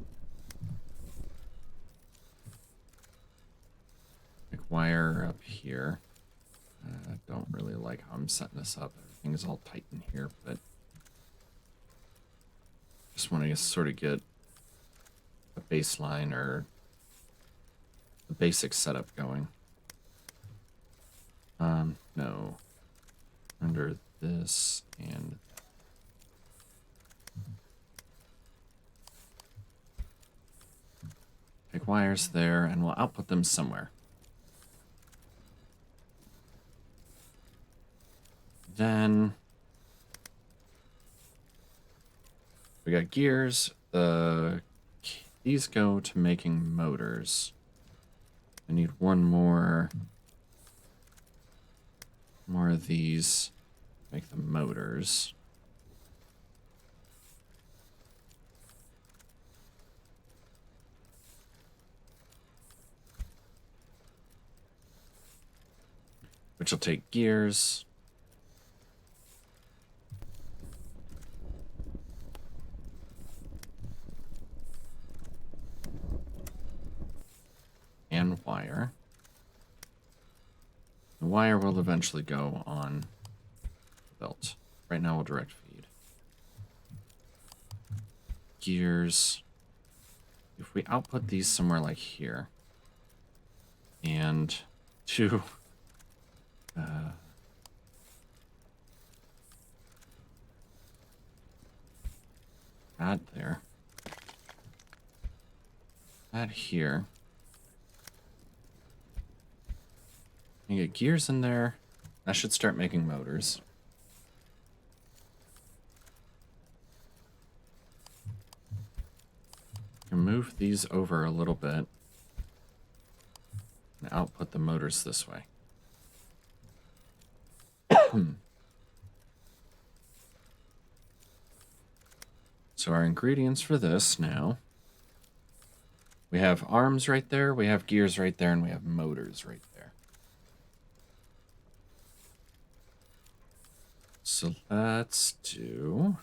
Make wire up here. I don't really like how I'm setting this up. Everything is all tight in here, but just want to sort of get a baseline or the basic setup going. No. Under this and take wires there, and we'll output them somewhere. Then we got gears. These go to making motors. I need one more of these. Make the motors. Which will take gears. And wire. The wire will eventually go on the belt. Right now we'll direct feed. Gears. If we output these somewhere like here, and to add there, add here. You get gears in there. That should start making motors. You can move these over a little bit and output the motors this way. So our ingredients for this now, we have arms right there, we have gears right there, and we have motors right there. So let's do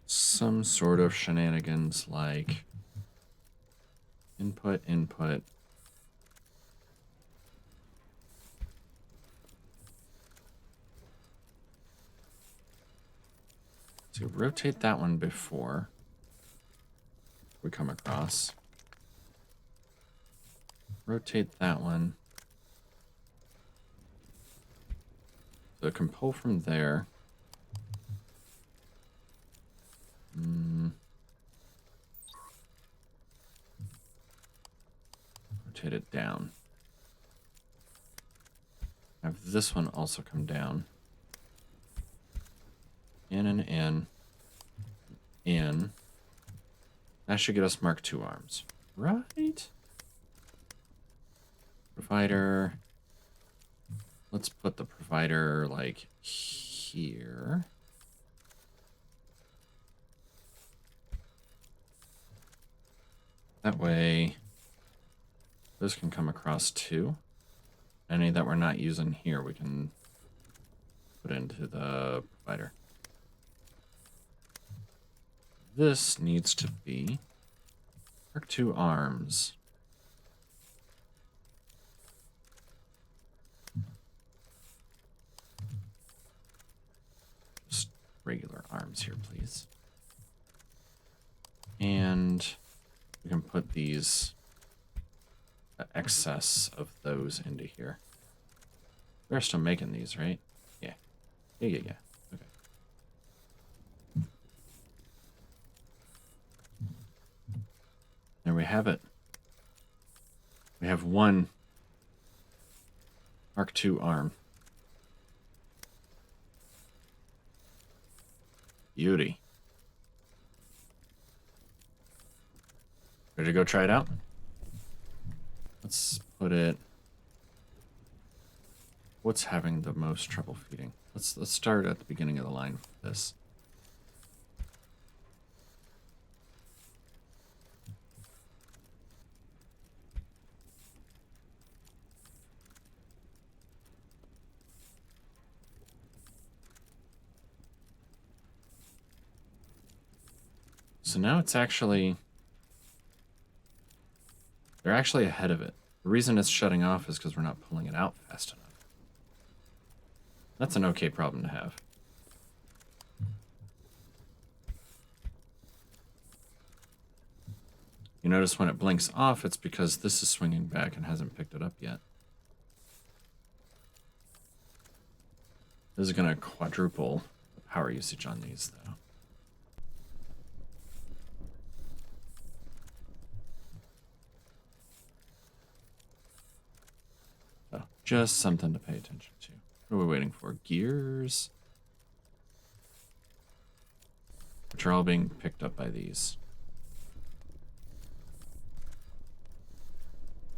some sort of shenanigans like input. So rotate that one before we come across. Rotate that one. So it can pull from there. Rotate it down. Have this one also come down. In and in. That should get us Mark II arms. Right? Provider. Let's put the provider like here. That way, those can come across too. Any that we're not using here, we can put into the provider. This needs to be Mark II arms. Just regular arms here, please. And we can put these excess of those into here. We're still making these, right? Yeah. Yeah. Okay. There we have it. We have one Mark II arm. Beauty. Ready to go try it out? Let's put it... What's having the most trouble feeding? Let's start at the beginning of the line for this. So now it's actually... They're actually ahead of it. The reason it's shutting off is because we're not pulling it out fast enough. That's an okay problem to have. You notice when it blinks off, it's because this is swinging back and hasn't picked it up yet. This is going to quadruple the power usage on these, though. So, just something to pay attention to. What are we waiting for? Gears? Which are all being picked up by these.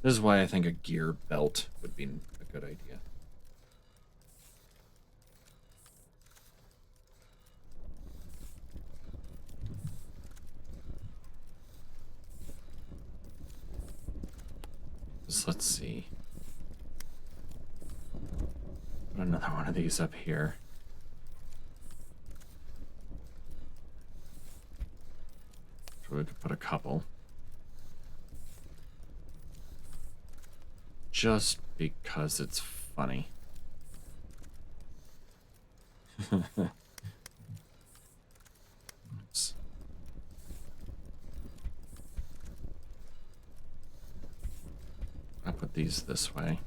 This is why I think a gear belt would be a good idea. So let's see. Put another one of these up here. So we could put a couple. Just because it's funny. Oops. I'll put these this way.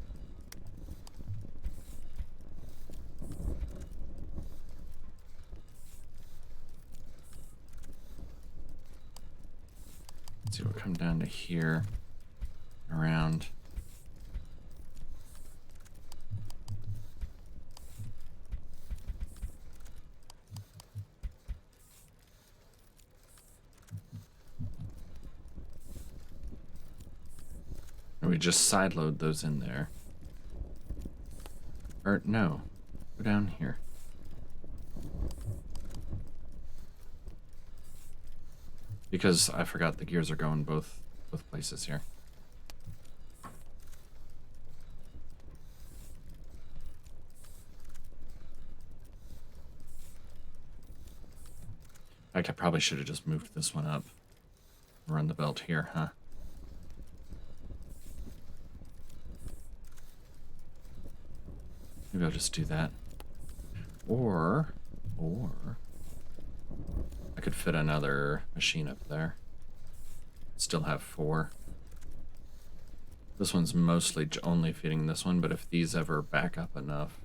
Let's see, we'll come down to here, around. We just sideload those in there. Or no, go down here. Because I forgot the gears are going both places here. In fact, I probably should have just moved this one up. Run the belt here, huh? Maybe I'll just do that. Or I could fit another machine up there. Still have 4. This one's mostly only feeding this one, but if these ever back up enough.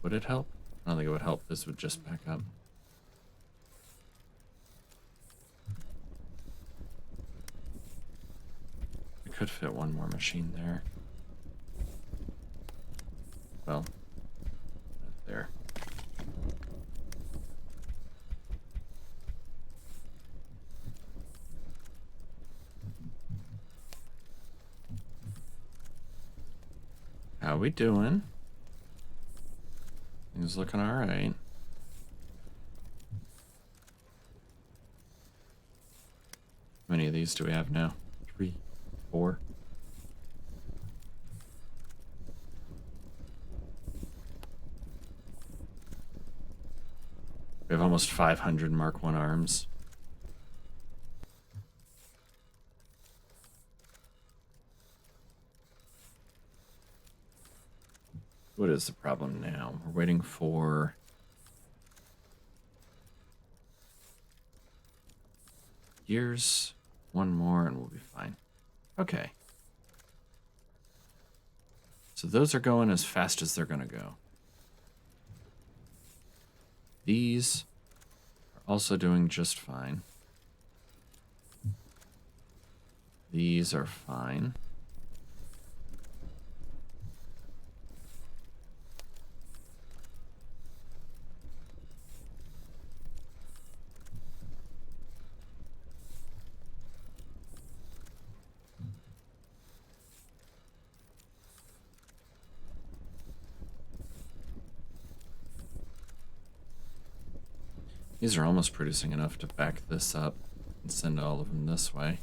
Would it help? I don't think it would help. This would just back up. I could fit one more machine there. Well, right there. How we doing? Things looking all right. How many of these do we have now? 3, 4. We have almost 500 Mark I arms. What is the problem now? We're waiting for... gears. One more and we'll be fine. Okay. So those are going as fast as they're going to go. These are also doing just fine. These are fine. These are almost producing enough to back this up and send all of them this way.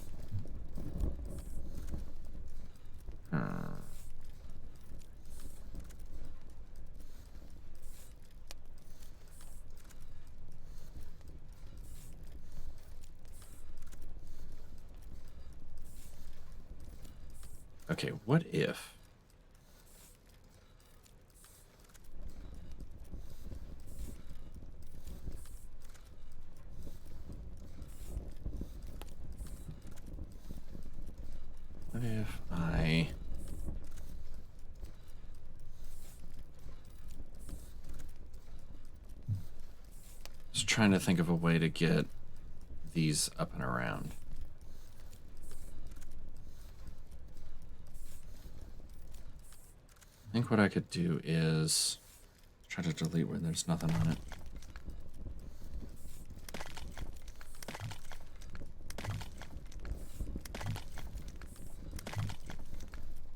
Okay, what if... What if I... Just trying to think of a way to get these up and around. I think what I could do is try to delete where there's nothing on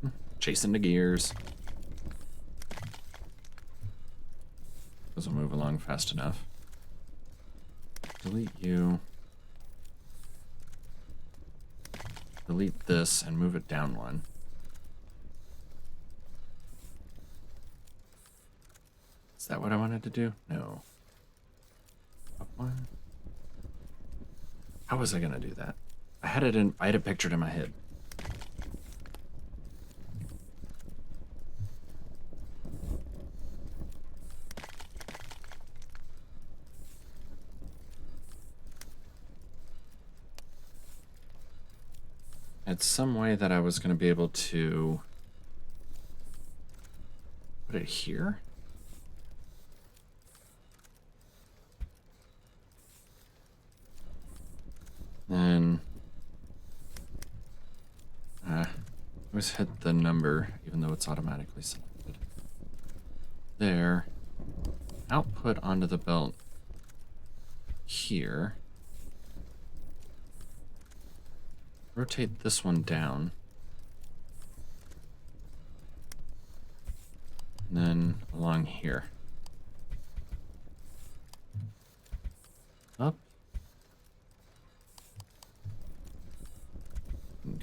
it. Chasing the gears. Doesn't move along fast enough. Delete you. Delete this and move it down one. Is that what I wanted to do? No. Up one. How was I gonna do that? I had it pictured in my head. It's some way that I was gonna be able to put it here. Then always hit the number, even though it's automatically selected. There. Output onto the belt here. Rotate this one down. And then along here. Up.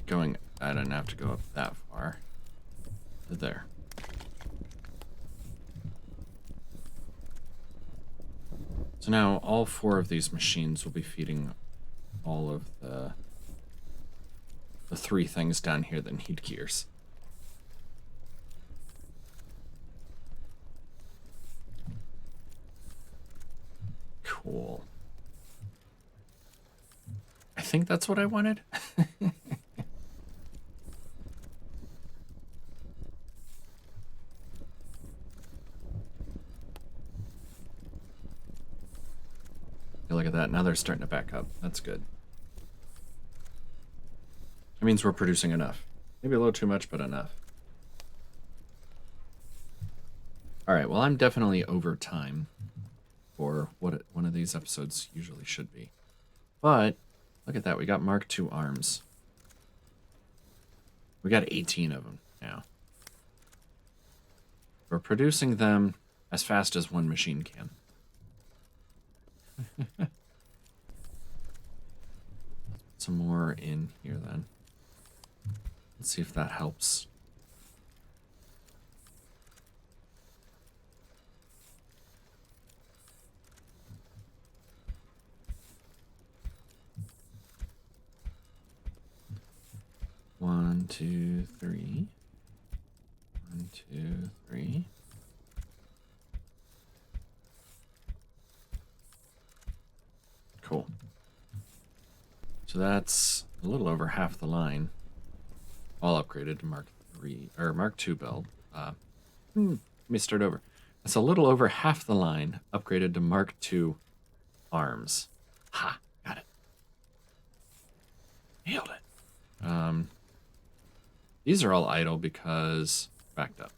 Going, I don't have to go up that far. To there. So now all 4 of these machines will be feeding all of the 3 things down here that need gears. Cool. I think that's what I wanted. Look at that. Now they're starting to back up. That's good. That means we're producing enough. Maybe a little too much, but enough. All right. Well, I'm definitely over time for what one of these episodes usually should be. But look at that. We got Mark II arms. We got 18 of them now. We're producing them as fast as one machine can. Some more in here then. Let's see if that helps. One, two, three. 1, 2, 3. Cool. So that's a little over half the line, all upgraded to Mark III or Mark II build. Let me start over. That's a little over half the line upgraded to Mark II arms. Ha! Got it. Nailed it. These are all idle because backed up.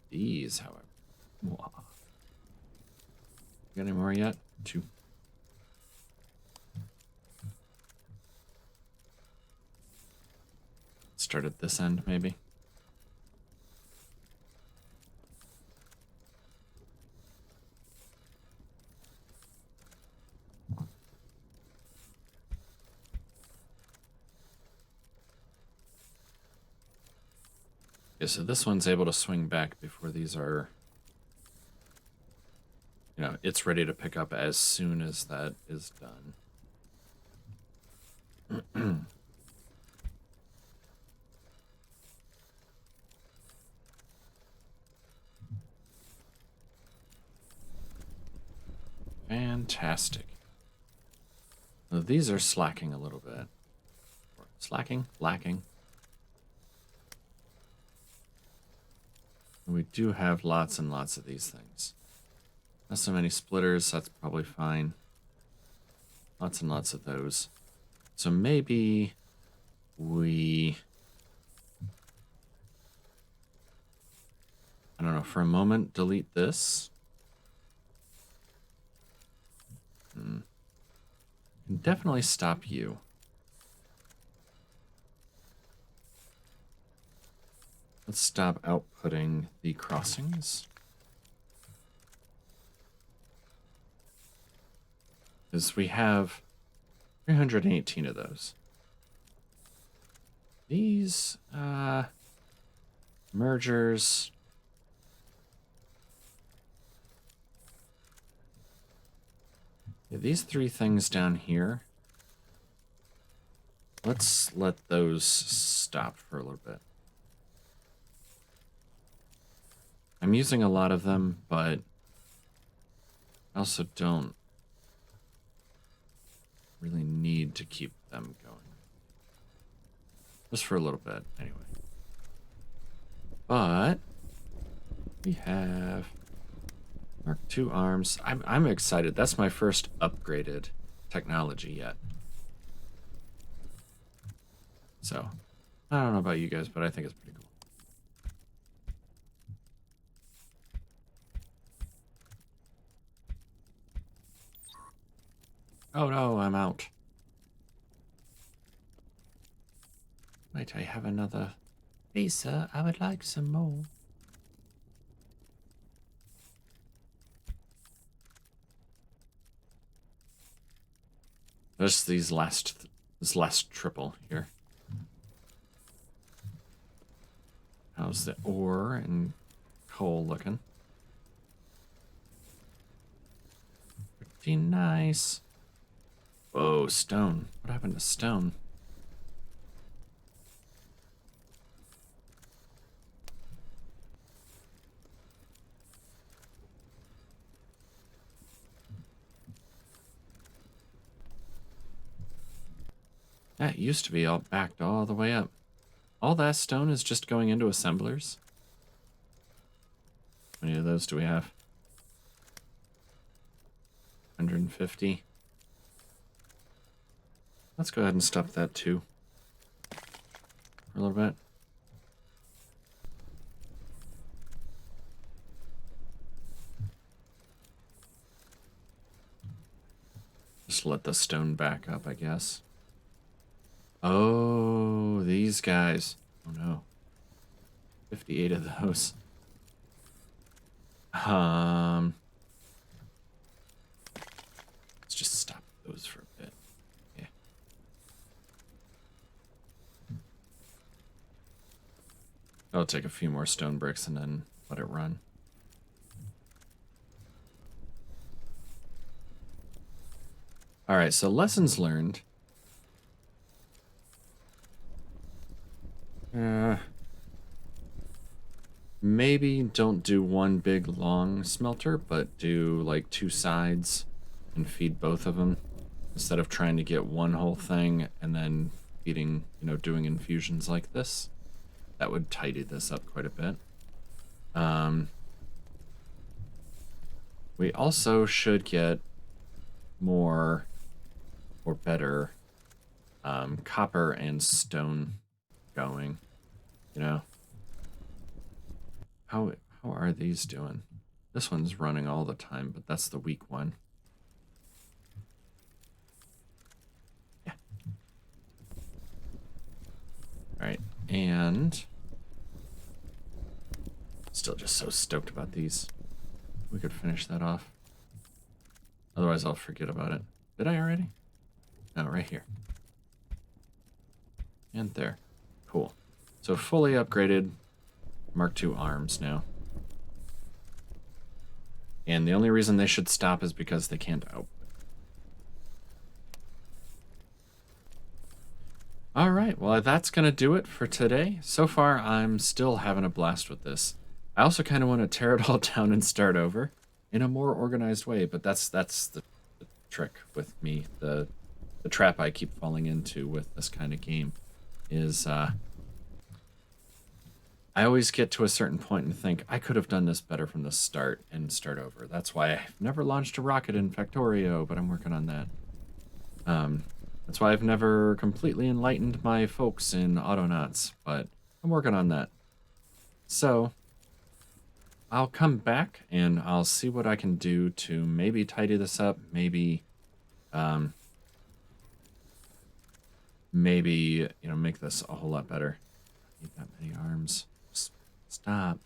These, however. Wow. Got any more yet? 2. Start at this end, maybe. Okay, so this one's able to swing back before these are, you know, it's ready to pick up as soon as that is done. Fantastic. Now, these are slacking a little bit. Slacking? Lacking. And we do have lots and lots of these things. Not so many splitters, that's probably fine. Lots and lots of those. So maybe we... I don't know, for a moment, delete this. Can definitely stop you. Let's stop outputting the crossings. Because we have 318 of those. These mergers. Yeah, these three things down here. Let's let those stop for a little bit. I'm using a lot of them, but I also don't really need to keep them going. Just for a little bit, anyway. But we have Mark II arms. I'm excited. That's my first upgraded technology yet. So, I don't know about you guys, but I think it's pretty cool. Oh no, I'm out. Wait, I have another. Please, sir, I would like some more. Just this last triple here. How's the ore and coal looking? Pretty nice. Whoa, stone. What happened to stone? That used to be all backed all the way up. All that stone is just going into assemblers? How many of those do we have? 150. Let's go ahead and stop that too. For a little bit. Just let the stone back up, I guess. Oh, these guys. Oh no. 58 of those. Let's just stop those for a bit. Yeah. I'll take a few more stone bricks and then let it run. All right, so lessons learned. Maybe don't do one big long smelter, but do like two sides and feed both of them instead of trying to get one whole thing and then feeding, you know, doing infusions like this. That would tidy this up quite a bit. We also should get more or better copper and stone going, you know. How are these doing? This one's running all the time, but that's the weak one. Yeah. All right, and still just so stoked about these. We could finish that off. Otherwise, I'll forget about it. Did I already? No, right here. And there. Cool. So fully upgraded. Mark II arms now. And the only reason they should stop is because they can't output. All right, well, that's going to do it for today. So far, I'm still having a blast with this. I also kind of want to tear it all down and start over in a more organized way, but that's the trick with me. The trap I keep falling into with this kind of game is I always get to a certain point and think, I could have done this better from the start and start over. That's why I've never launched a rocket in Factorio, but I'm working on that. That's why I've never completely enlightened my folks in Autonauts, but I'm working on that. So I'll come back and I'll see what I can do to maybe tidy this up, maybe make this a whole lot better. I need that many arms. Just stop.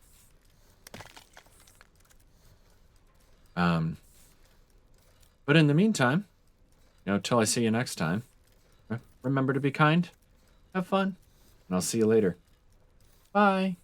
But in the meantime, till I see you next time, remember to be kind, have fun, and I'll see you later. Bye.